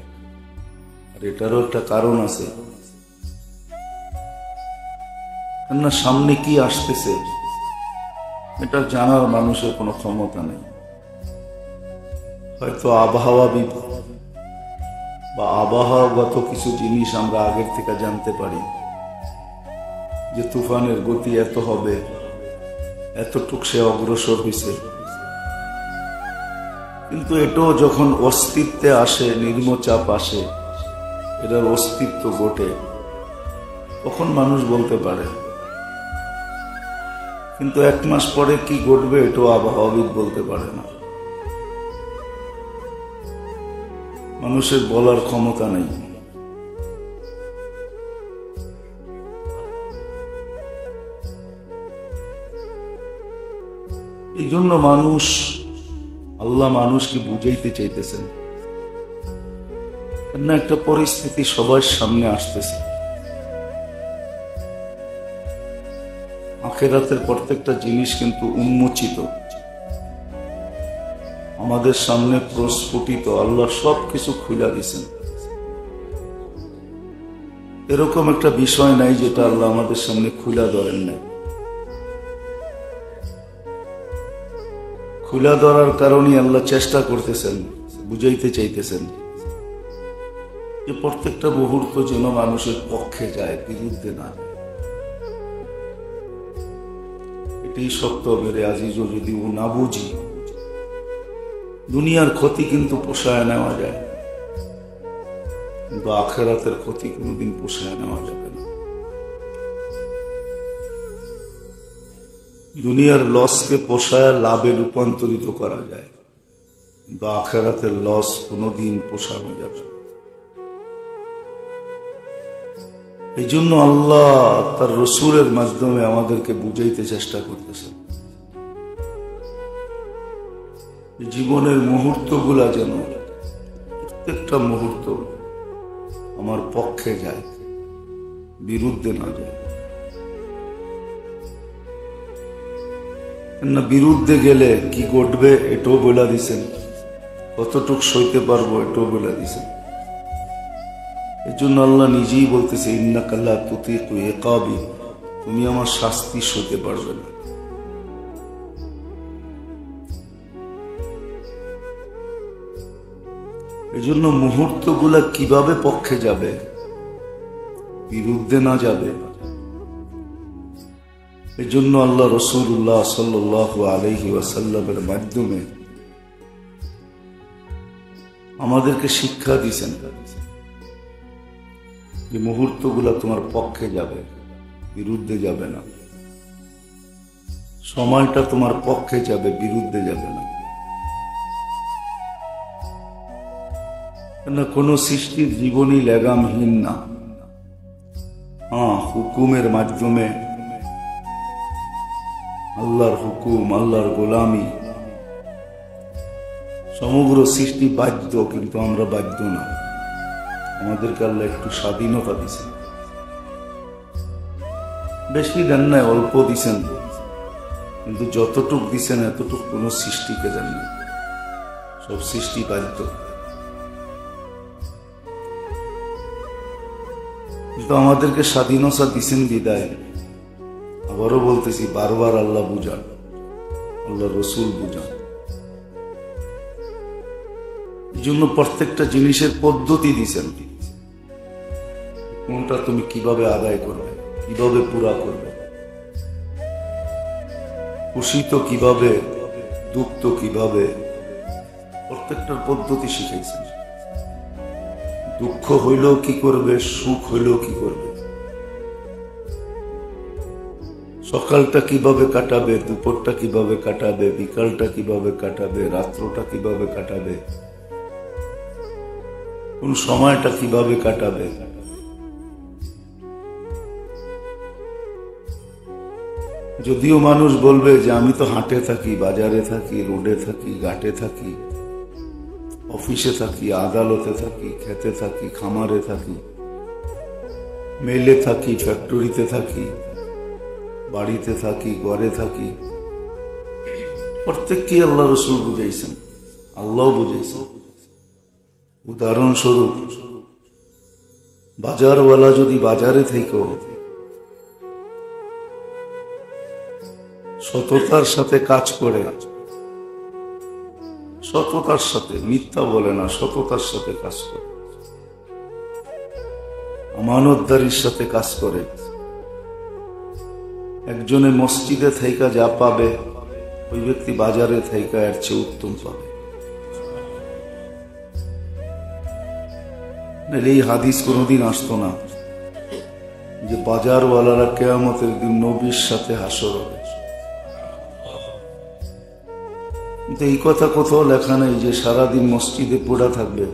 আর এটারও একটা কারণ আছে, কেননা সামনে কি আসতেছে এটা জানার মানুষের কোনো ক্ষমতা নেই। হয়তো আবহাওয়াবিদ বা আবহাওয়াগত কিছু জিনিস আমরা আগের থেকে জানতে পারি যে তুফানের গতি এত হবে, এতটুক সে অগ্রসর হয়েছে, কিন্তু এটাও যখন অস্তিত্বে আসে, নিম্নচাপ আসে, এটার অস্তিত্ব ঘটে, তখন মানুষ বলতে পারে। কিন্তু 1 মাস পরে কি ঘটবে এটাও আবহাওয়াবিদ বলতে পারে না। মানুষের বলার ক্ষমতা নেই। এই জন্য আল্লাহ মানুষকে বুঝাইতে চাইতেছেন না, একটা পরিস্থিতি সবার সামনে আসতেছে। আখিরাতের প্রত্যেকটা জিনিস কিন্তু উন্মোচিত, আমাদের সামনে প্রস্ফুটিত। আল্লাহ সবকিছু খুলে দিয়েছেন। এরকম একটা বিষয় নাই যেটা আল্লাহ আমাদের সামনে খুলে ধরেন নাই। খুলে ধরার কারণে আল্লাহ চেষ্টা করতেছেন, বুঝাইতে চাইতেছেন যে প্রত্যেকটা মুহূর্ত যেন মানুষের পক্ষে যায়, বিরুদ্ধে না যায়। এটাই সত্য। মেরে আজিজ, যদি ও না বুঝি, দুনিয়ার ক্ষতি কিন্তু পোষায় নেওয়া যায়, কিন্তু আখিরাতের ক্ষতি কোনোদিন পোষায় নেওয়া যাবে না। দুনিয়ার লসকে পোষায় লাভে রূপান্তরিত করা যায়, কিন্তু আখিরাতের লস কোনোদিন পোষানো যাবে না। এই জন্য আল্লাহ তার রসুলের মাধ্যমে আমাদেরকে বুঝাইতে চেষ্টা করতেছেন জীবনের মুহূর্তগুলা যেন প্রত্যেকটা মুহূর্ত আমার পক্ষে যায়, বিরুদ্ধে না যায়। না, বিরুদ্ধে গেলে কি ঘটবে এটাও বলে দিছেন, কতটুক সইতে পারবো এটাও বলে দিছেন। এই জন্য আল্লাহ নিজেই বলতেছে, ইন্নাকা লা তুতিকু ইকাবি, তুমি আমার শাস্তি সইতে পারবে না। এই জন্য মুহূর্তগুলা কিভাবে পক্ষে যাবে, বিরুদ্ধে না যাবে, এই জন্য আল্লাহ রাসূলুল্লাহ সাল্লাল্লাহু আলাইহি ওয়াসাল্লামের মাধ্যমে আমাদেরকে শিক্ষা দিয়েছেন যে মুহূর্তগুলা তোমার পক্ষে যাবে, বিরুদ্ধে যাবে না। সময়টা তোমার পক্ষে যাবে, বিরুদ্ধে যাবে না। কেন কোনো সৃষ্টির জীবনই লেগামহীন না। হুকুমের মাধ্যমে আল্লাহর হুকুম, আল্লাহর গোলামি, সমগ্র সৃষ্টি বাধ্য, কিন্তু আমরা বাধ্য না। আমাদেরকে আল্লাহ একটু স্বাধীনতা দিয়েছেন, বেশি দেন নাই, অল্প দিছেন, কিন্তু যতটুক দিছেন এতটুক কোন সৃষ্টিকে দেন না। সব সৃষ্টি বাধ্য, কিন্তু আমাদেরকে স্বাধীনতা দিছেন বিদায়। আবারও বলতেছি, বারবার আল্লাহ বুঝান, আল্লাহ রসুল বুঝান। এই জন্য প্রত্যেকটা জিনিসের পদ্ধতি দিছেন, কোনটা তুমি কিভাবে আদায় করবে, কিভাবে পুরা করবে, খুশি তো কিভাবে, দুঃখ তো কিভাবে, প্রত্যেকটার পদ্ধতি শিখাইছেন। দুঃখ হইলেও কি করবে, সুখ হইলেও কি করবে, সকালটা কিভাবে কাটাবে, দুপুরটা কিভাবে কাটাবে, বিকালটা কিভাবে কাটাবে, রাত্রটা কিভাবে কাটাবে, কোন সময়টা কিভাবে কাটাবে। যদিও মানুষ বলবে যে আমি তো হাটে থাকি, বাজারে থাকি, রোডে থাকি, ঘাটে থাকি, অফিসে থাকি, আদালতে থাকি, খেতে থাকি, খামারে থাকি, মেলে থাকি, ফ্যাক্টরিতে থাকি, বাড়িতে থাকি, ঘরে থাকি, প্রত্যেককে আল্লাহ রসুল বুঝাইছেন, আল্লাহ বুঝাইছেন। উদাহরণস্বরূপ, বাজারওয়ালা যদি বাজারে থেকেও সততার সাথে কাজ করে, সততার সাথে, মিথ্যা বলে না, সততার সাথে কাজ করে, আমানতদারির সাথে কাজ করে, একজনে মসজিদে থাইকা যা পাবে ওই ব্যক্তি বাজারে থাইকা এর চেয়ে উত্তম পাবে। এই হাদিস কোনোদিন আসতো না যে বাজারওয়ালারা কিয়ামতের দিন নবীর সাথে হাসর হবে। কিন্তু এই কথা কোথাও লেখা নেই যে সারাদিন মসজিদে পড়া থাকবে।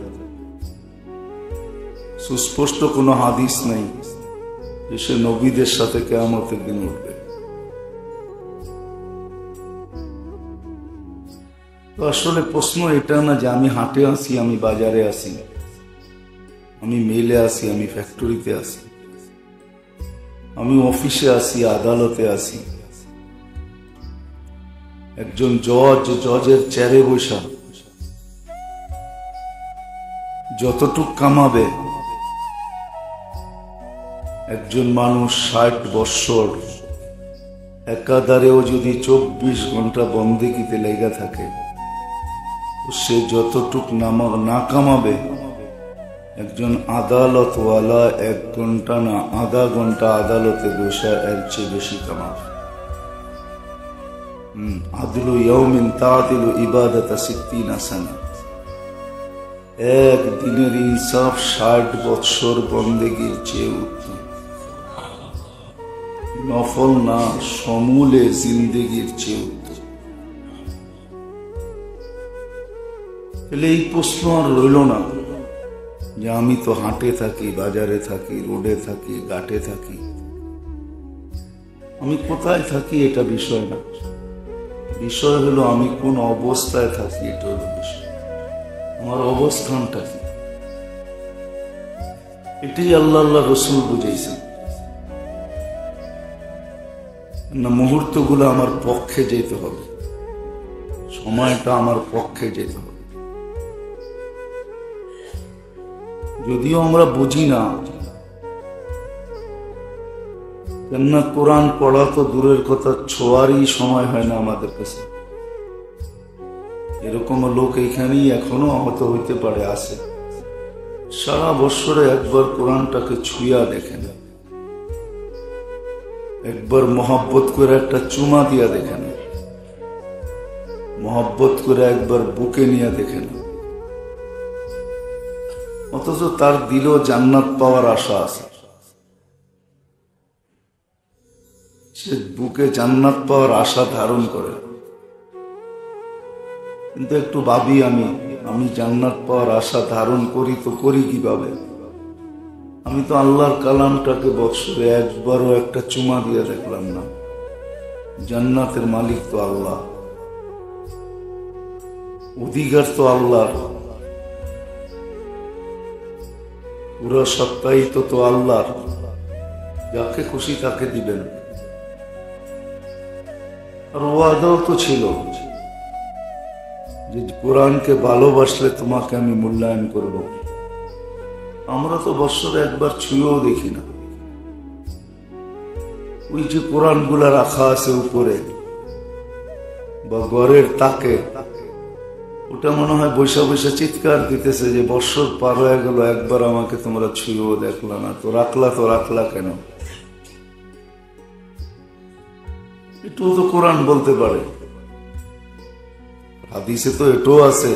সুস্পষ্ট কোনো হাদিস নেই যে সে নবীদের সাথে কিয়ামতের দিন উঠবে। তো আসলে প্রশ্ন এটা না যে আমি হাটে আসি, আমি বাজারে আসি, আমি মেলে আসি, আমি ফ্যাক্টরিতে আসি, আমি অফিসে আসি, আদালতে আসি। একজন জজের চেয়ারে বসা যতটুক কামাবে, একজন মানুষ 60 বৎসর একাধারেও যদি 24 ঘন্টা বন্দেগীতে লেগে থাকে, সে যতটুক না কামাবে, একজন আদালতওয়ালা 1 ঘন্টা না আধা ঘন্টা আদালতে বসে এর চেয়ে বেশি কামাবে। আদলু ইয়াউমিন তাদিলু ইবাদাতা 60 সানা। এক দিনের ইনসাফ 60 বৎসর বন্দেগীর চেয়ে উত্তম। নফল না, সমূলে জিন্দেগির চেয়ে উত্তম। তাহলে এই প্রশ্ন আর রইল না যে আমি তো হাটে থাকি, বাজারে থাকি, রোডে থাকি, ঘাটে থাকি। আমি কোথায় থাকি এটা বিষয় না, বিষয় হলো আমি কোন অবস্থায় থাকি, এটা হলো বিষয়। আমার অবস্থানটা কি, এটাই আল্লাহ রসুল বুঝাইছেন না। মুহূর্তগুলো আমার পক্ষে যেতে হবে, সময়টা আমার পক্ষে যেতে হবে। যদিও আমরা বুঝি না, কেননা কোরআন পড়া তো দূরের কথা, ছোঁয়ারই সময় হয় না আমাদের কাছে। এরকম লোক এইখানেই এখনো আহত হইতে পারে, আছে। সারা বছরে একবার কোরআনটাকে ছুঁয়া দেখেন, একবার মহব্বত করে একটা চুমা দিয়া দেখেন, মহব্বত করে একবার বুকে নিয়ে দেখেন। অথচ তার দিলও জান্নাত পাওয়ার আশা আছে, সে বুকে জান্নাত পাওয়ার আশা ধারণ করে। কিন্তু একটু ভাবি, আমি জান্নাত পাওয়ার আশা ধারণ করি তো করি কিভাবে? আমি তো আল্লাহর কালামটাকে বৎসরে একবারও একটা চুমা দিয়ে দেখলাম না। জান্নাতের মালিক তো আল্লাহ, অধিকার তো আল্লাহর, পুরো সত্তায়িত তো আল্লাহর, যাকে খুশি তাকে দিবেন। আর ওয়াদাও তো ছিল যে কোরআনকে ভালোবাসলে তোমাকে আমি মূল্যায়ন করব। আমরা তো বছরে একবার ছুঁয়েও দেখি না। ওই যে কোরআনগুলা রাখা আছে উপরে বা ঘরের তাকে, ওটা মনে হয় বৈশা বৈশা চিৎকার দিতেছে যে বছর পার হয়ে গেল, একবার আমাকে তোমরা ছুঁয়েও দেখলা না, তো রাখলা কেন? এটাও তো কোরআন বলতে পারে। হাদিসে তো এটাও আছে,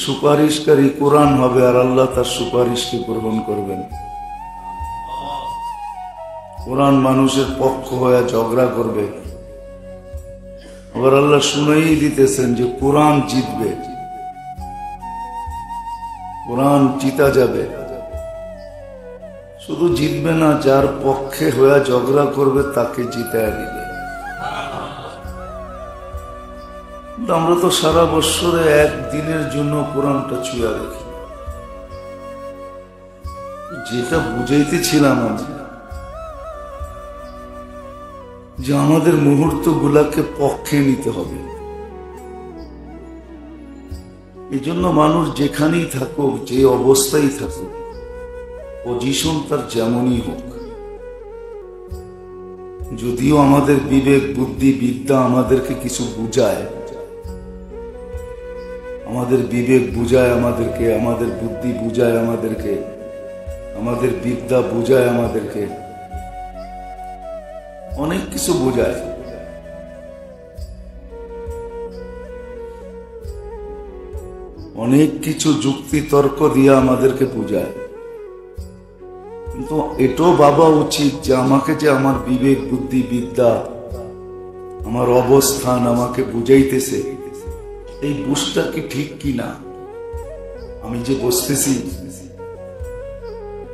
সুপারিশকারী কোরআন হবে আর আল্লাহ তার সুপারিশকে গ্রহণ করবেন। কোরআন মানুষের পক্ষ হয়ে ঝগড়া করবে, আবার আল্লাহ শুনেই দিতেছেন যে কোরআন জিতবে, কোরআন জিতা যাবে। শুধু জিতবে না, যার পক্ষে হয়ে ঝগড়া করবে তাকে জিতায় দিবে। আমরা তো সারা বছরে একদিনের জন্য কোরআনটা ছুঁয়া দেখি। যেটা বুঝাইতেছিলাম আমি, যে আমাদের মুহূর্ত গুলাকে পক্ষে নিতে হবে। এই জন্য মানুষ যেখানেই থাকুক, যে অবস্থায় থাকুক, পজিশন তার যেমনই হোক, যদিও আমাদের বিবেক বুদ্ধি বিদ্যা আমাদেরকে কিছু বুঝায়, আমাদের বিবেক বুঝায় আমাদেরকে, আমাদের বুদ্ধি বুঝায় আমাদেরকে, আমাদের বিদ্যা বুঝায় আমাদেরকে, অনেক কিছু বোঝায়। অনেক কিছু যুক্তি তর্ক দিয়ে আমাদেরকে বুঝায়। কিন্তু এটাও ভাবা উচিত যে আমাকে যে আমার বিবেক বুদ্ধি বিদ্যা, আমার অবস্থান আমাকে বুঝাইতেছে, এই বুঝটা কি ঠিক কি না? আমি যে বসতেছি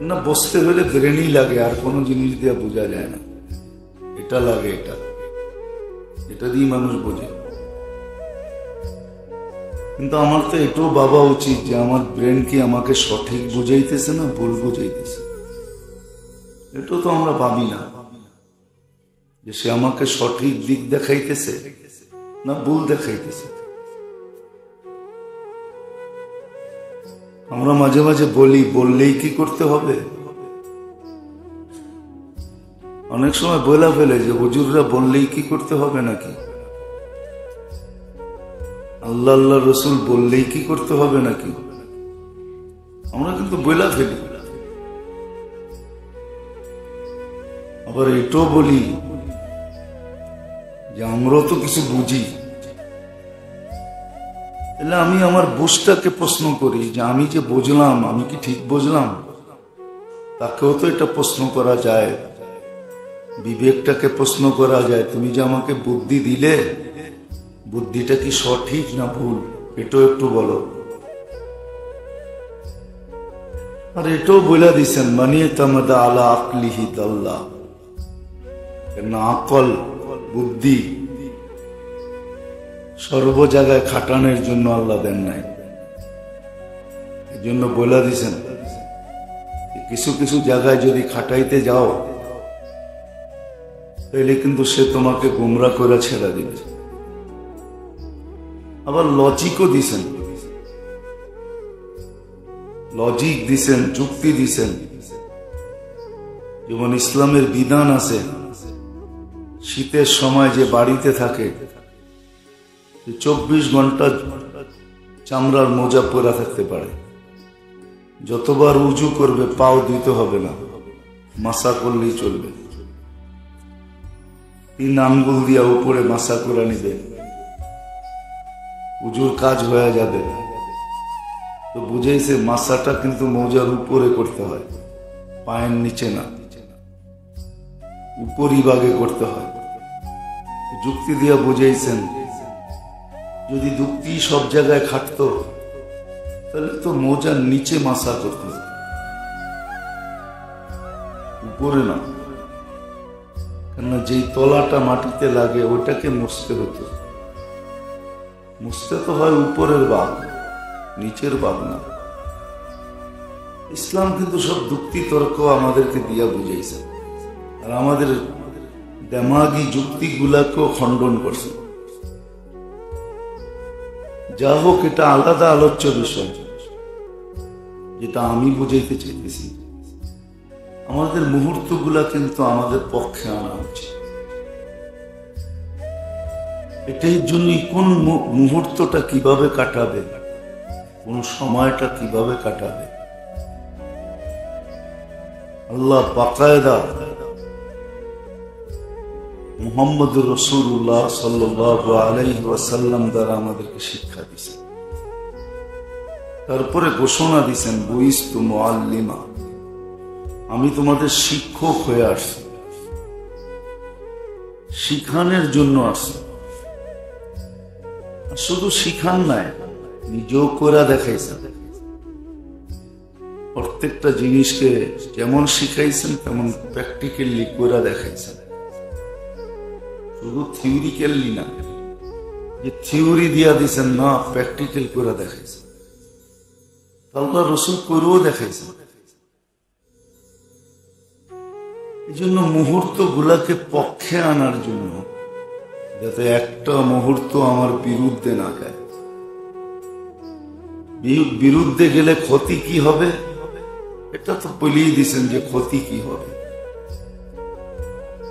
না, বসতে হলে ব্রেনই লাগে, আর কোনো জিনিস দিয়ে বোঝা যায় না। এটা লাগে, এটা এটা দিয়ে মানুষ বোঝে। কিন্তু আমার তো এটাও ভাবা উচিত যে আমার ব্রেন কি আমাকে সঠিক বুঝাইতেছে না ভুল বুঝাইতেছে। এটাও তো আমরা ভাবি না যে সে আমাকে সঠিক দিক দেখাইতেছে না ভুল দেখাইতেছে। আমরা মাঝে মাঝে বলি, বললেই কি করতে হবে? অনেক সময় বলা ফেলে যে হুজুররা বললেই কি করতে হবে নাকি, আল্লাহ আল্লাহ রসুল বললেই কি করতে হবে নাকি। আমরা কিন্তু বলা ফেলি। আবার এটাও বলি যে আমরাও তো কিছু বুঝি। তাহলে আমি আমার বুঝটাকে প্রশ্ন করি যে আমি যে বুঝলাম আমি কি ঠিক বুঝলাম? তাকেও তো এটা প্রশ্ন করা যায়, বিবেকটাকে প্রশ্ন করা যায়। তুমি যে আমাকে বুদ্ধি দিলে, বুদ্ধিটা কি সঠিক না ভুল? এটাও একটু বলো। আর এটাও বলে দিছেন মানিয়ে তামাদা আলা আকলিহি দাল্লাহ, না আকল বুদ্ধি সর্ব জায়গায় খাটানোর জন্য আল্লাহ দেন নাই। এই জন্য বলে দিছেন কিছু কিছু জায়গায় যদি খাটাইতে যাও তাহলে কিন্তু সে তোমাকে গুমরা করে ছেড়ে দিবে। আবার লজিকও দিছেন, লজিক দিছেন, যুক্তি দিছেন। যেমন ইসলামের বিধান আছে শীতের সময় যে বাড়িতে থাকে 24 ঘন্টা চামড়ার মোজা পরা থাকতে পারে। যতবার উজু করবে পাও ধুইতে হবে না, মাসা করলেই চলবে। 3 আঙ্গুল দিয়া উপরে মাসা করে নিবে, উজুর কাজ হয়ে যাবে। তো বুঝেইছে মাসাটা কিন্তু মোজার উপরে করতে হয়, পায়ের নিচে না, উপরিভাগে করতে হয়। যুক্তি দিয়া বুঝাইছেন যদি যুক্তি সব জায়গায় খাটতো তাহলে তো মোজার নিচে মাসা করতে হতো, উপরে না। কেননা যেই তলাটা মাটিতে লাগে ওইটাকে মুছতে হতো। মুছতে তো হয় উপরের ভাগ, নিচের ভাগ না। ইসলাম কিন্তু সব যুক্তি তর্ক আমাদেরকে দিয়া বুঝাইছে, আর আমাদের দেমাগি যুক্তিগুলাকেও খণ্ডন করছে। যা হোক, এটা আলাদা আলোচ্য বিষয়, যেটা আমি বুঝাইতে চাইতেছি। আমাদের মুহূর্তগুলা কিন্তু আমাদের পক্ষে আনা উচিত। এটাই জন্যই কোন মুহূর্তটা কিভাবে কাটাবে, কোন সময়টা কিভাবে কাটাবে, আল্লাহ বাকায়দা মুহাম্মদুর রাসূলুল্লাহ সাল্লাল্লাহু আলাইহি ওয়াসাল্লাম দ্বারা আমাদেরকে শিক্ষা দিয়েছেন। তারপরে ঘোষণা দিয়েছেন বুইস্তু মুআল্লিমা, আমি তোমাদের শিক্ষক হয়ে আসছি, শিখানোর জন্য আসছি। শুধু শিখান নাই, নিজেও করে দেখাইছেন। প্রত্যেকটা জিনিসকে যেমন শিখাইছেন তেমন প্র্যাকটিক্যালি করে দেখাইছেন। শুধু থিওরিক্যালি না, যে থিওরি দিয়া দিছেন না, প্র্যাকটিক্যাল করে দেখাইছেন। আল্লাহ রাসূল করেও দেখাইছেন। এই জন্য মুহূর্ত গুলাকে পক্ষে আনার জন্য, যাতে একটা মুহূর্ত আমার বিরুদ্ধে না যায়। বিরুদ্ধে গেলে ক্ষতি কি হবে এটা তো বলেই দিছেন যে ক্ষতি কি হবে।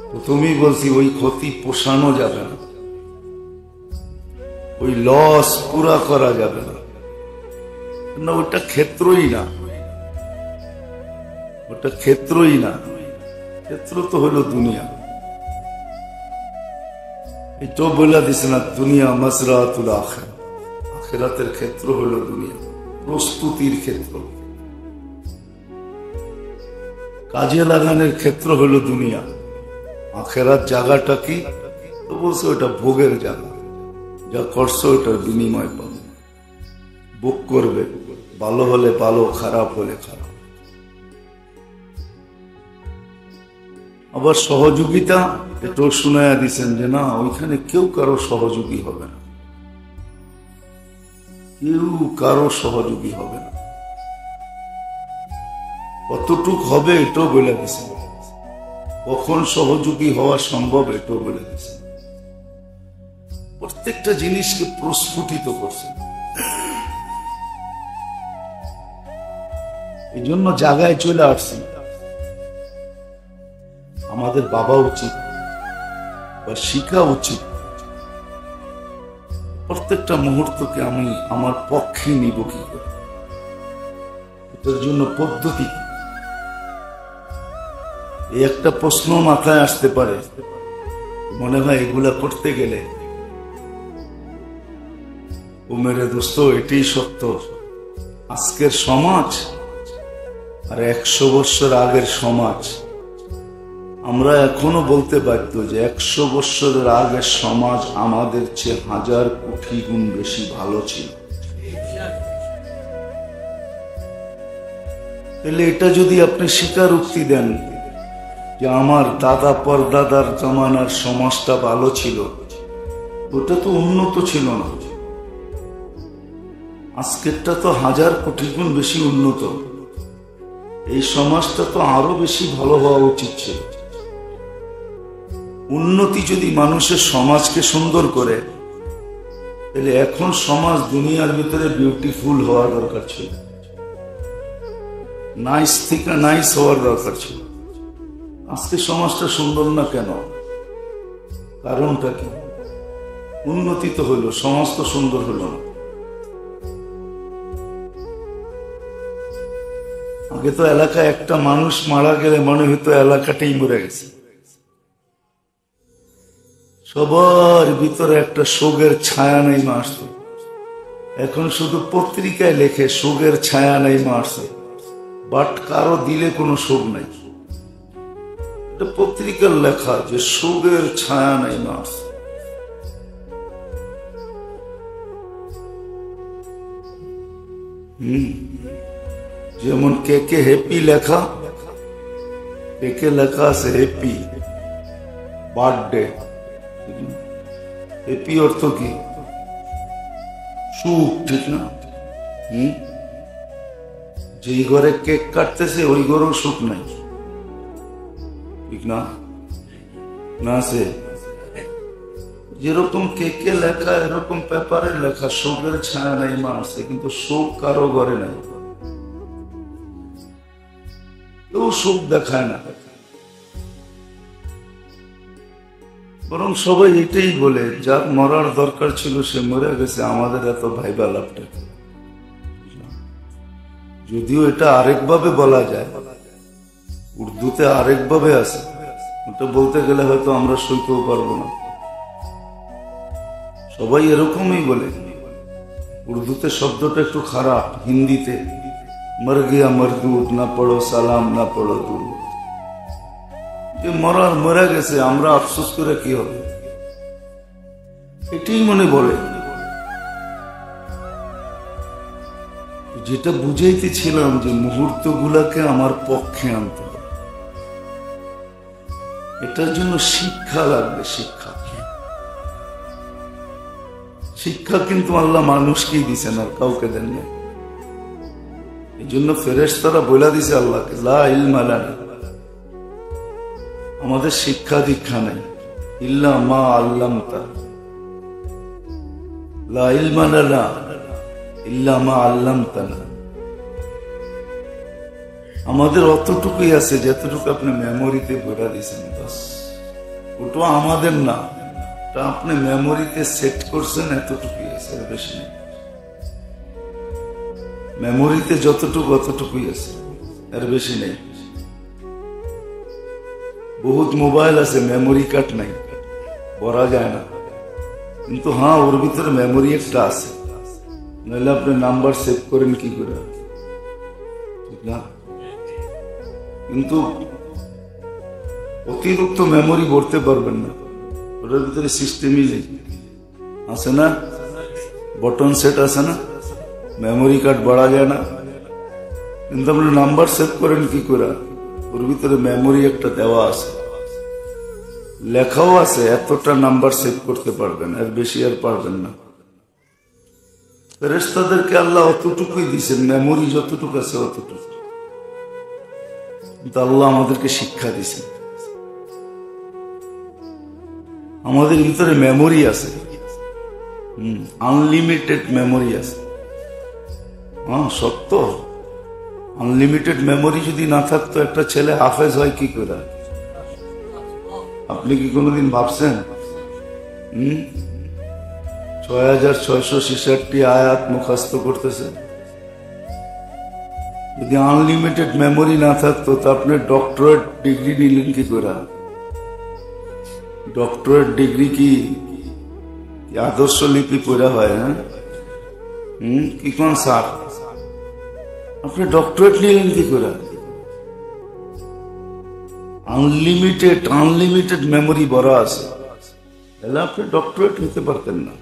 প্রথমেই বলছি ওই ক্ষতি পোষানো যাবে না, ওই লস পুরা করা যাবে না, ওটা ক্ষেত্রই না, ওটা ক্ষেত্রই না। ক্ষেত্র তো হলো দুনিয়া। এটাও বলে দিছে না, দুনিয়া মাজরাতুল আখিরাহ, আখিরাতের ক্ষেত্র হলো দুনিয়া, প্রস্তুতির ক্ষেত্র, কাজে লাগানোর ক্ষেত্র হলো দুনিয়া। আখিরাত জায়গাটা কি? তো বলছে ওটা ভোগের জায়গা, যা করছো ওটার বিনিময় পাবে, ভোগ করবে, ভালো হলে ভালো, খারাপ হলে খারাপ। আবার সহযোগিতা এটাও শুনাইয়া দিচ্ছেন যে না, ওইখানে কেউ কারো সহযোগী হবে না, কেউ কারো সহযোগী হবে না। কতটুক হবে এটাও বলে দিচ্ছেন, কখন সহযোগী হওয়া সম্ভব এটাও বলে দিচ্ছেন। প্রত্যেকটা জিনিসকে প্রস্ফুটিত করছেন। এই জন্য জায়গায় চলে আসছি। আমাদের ভাবা উচিত বা শিখা উচিত, প্রত্যেকটা মুহূর্তকে আমি আমার পক্ষে নিব কি করে, এটার জন্য পদ্ধতি। এই একটা প্রশ্ন মাথায় আসতে পারে, মনে হয় এগুলা করতে গেলে ও মেরে দোস্ত, এটাই সত্য। আজকের সমাজ আর 100 বছর আগের সমাজ, আমরা এখনো বলতে বাধ্য যে 100 বছরের আগের সমাজ আমাদের চেয়ে 1000 কোটি গুণ বেশি ভালো ছিল। তাহলে এটা যদি আপনি স্বীকারোক্তি দেন যে আমার দাদা পরদাদার জামানার সমাজটা ভালো ছিল, ওটা তো উন্নত ছিল না। আজকেরটা তো 1000 কোটি গুণ বেশি উন্নত। এই সমাজটা তো আরো বেশি ভালো হওয়া উচিত ছিল। উন্নতি যদি মানুষের সমাজকে সুন্দর করে, তাহলে এখন সমাজ দুনিয়ার ভিতরে বিউটিফুল হওয়ার দরকার ছিল, নাইস থেকে নাইস হওয়ার দরকার ছিল। আজকে সমাজটা সুন্দর না কেন? কারণটা কি? উন্নতি তো হইল, সমাজ তো সুন্দর হইল না। আগে তো এলাকায় একটা মানুষ মারা গেলে মনে হইতো এলাকাটাই মরে গেছে, সবার ভিতরে একটা শোকের ছায়া নেমে আসতো। এখন শুধু পত্রিকায় লেখে শোকের ছায়া নেমে আসছে, বাট কারো দিলে কোনো শোক নাই। এটা পত্রিকার লেখা যে শোকের ছায়া নেমে আসছে। যেমন কে হ্যাপি লেখা, কে লেখা আছে হ্যাপি বার্থডে। হ্যাপি অর্থ কি? সুখ, ঠিক না? যেই ঘরে কেক কাটতেছে ওই ঘরেও সুখ নাই, ঠিক না? না আছে যেরকম কেকে লেখা, এরকম পেপারে লেখা শোকের ছায়া নাই মা আছে, কিন্তু শোক কারো ঘরে নাই। কেউ সুখ দেখায় না, বরং সবাই এটাই বলে যার মরার দরকার ছিল সে মরে গেছে, আমাদের এত ভাইবা লাভটা। যদিও এটা আরেকভাবে বলা যায়, উর্দুতে আরেকভাবে আছে, ওটা বলতে গেলে হয়তো আমরা সইতেও পারবো না। সবাই এরকমই বলে। উর্দুতে শব্দটা একটু খারাপ, হিন্দিতে মর গিয়া মরদুদ, না পড়ো সালাম না পড়ো দুরুদ। যে মরার মরে গেছে, আমরা আফসোস করে কি হবে, এটাই মনে বলে। যেটা বুঝাইতেছিলাম যে মুহূর্ত গুলাকে আমার পক্ষে আনতে হবে, এটার জন্য শিক্ষা লাগবে। শিক্ষা কিন্তু আল্লাহ মানুষকেই দিছেন, আর কাউকে দেন না। এই জন্য ফেরেশতারা বলে দিছে আল্লাহকে, লা ইলমা লানা, আমাদের শিক্ষা দীক্ষা নাই, ইল্লা মা আল্লামতা, লা ইলমা লানা ইল্লা মা আল্লামতানা। আমাদের অতটুকুই আছে যতটুকু আপনি মেমোরিতে ভরে দিয়েছেন, বাস। ওটা আমাদের না, ওটা আপনি মেমোরিতে সেট করছেন, এতটুকুই আছে, এর বেশি নেই। মেমোরিতে যতটুকু অতটুকুই আছে, এর বেশি নেই। বহুত মোবাইল আছে, মেমোরি কার্ড নাই, ভরা যায় না। কিন্তু হ্যাঁ, ওর ভিতরে মেমোরি একটা আছে, নাহলে আপনি নাম্বার সেভ করেন কি করে, ঠিক না? কিন্তু অতিরিক্ত মেমোরি ভরতে পারবেন না, ওটার ভিতরে সিস্টেমই নেই। আছে না, বটন সেট আছে না, মেমোরি কার্ড বাড়া যায় না। কিন্তু আপনি নাম্বার সেভ করেন কি করে, ওর ভিতরে মেমোরি একটা দেওয়া আছে। লেখাও আছে এতটা নাম্বার সেভ করতে পারবেন, এর বেশি আর পারবেন না। ফেরেশতাদেরকে আল্লাহ অতটুকুই দিয়েছেন, মেমোরি যতটুকু আছে অতটুকু। কিন্তু আল্লাহ আমাদেরকে শিক্ষা দিয়েছেন, আমাদের ভিতরে মেমোরি আছে, আনলিমিটেড মেমোরি আছে। হ্যাঁ সত্য, আনলিমিটেড মেমোরি যদি না থাকতো একটা ছেলে হাফেজ হয় কি করে? আপনি কি কোনোদিন ভাবছেন? 6666 আয়াত মুখস্থ করতেছে। যদি আনলিমিটেড মেমোরি না থাকতো তো আপনি ডক্টরেট ডিগ্রি নিলেন কি করে? ডক্টরেট ডিগ্রি কি আদর্শ লিপি পড়া হয়? হ্যাঁ কি কোন স্যার, আপনি ডক্টরেট নিলেন কি করে? আনলিমিটেড মেমোরি ভরা আছে, তাহলে আপনি ডক্টরেট হতে পারতেন না।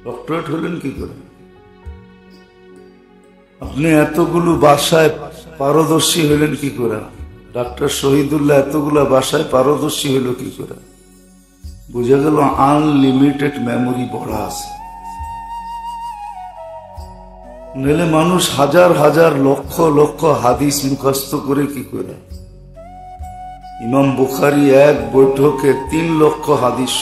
ডক্টরেট হলেন কি করে? আপনি এতগুলো ভাষায় পারদর্শী হলেন কি করে? ডাক্তার শহীদুল্লাহ এতগুলা ভাষায় পারদর্শী হইল কি করে? বুঝা গেল আনলিমিটেড মেমোরি ভরা আছে। নইলে মানুষ হাজার হাজার লক্ষ লক্ষ হাদিস মুখস্থ করে কি করে? ইমাম বুখারী এক বৈঠকে 3 লক্ষ হাদিস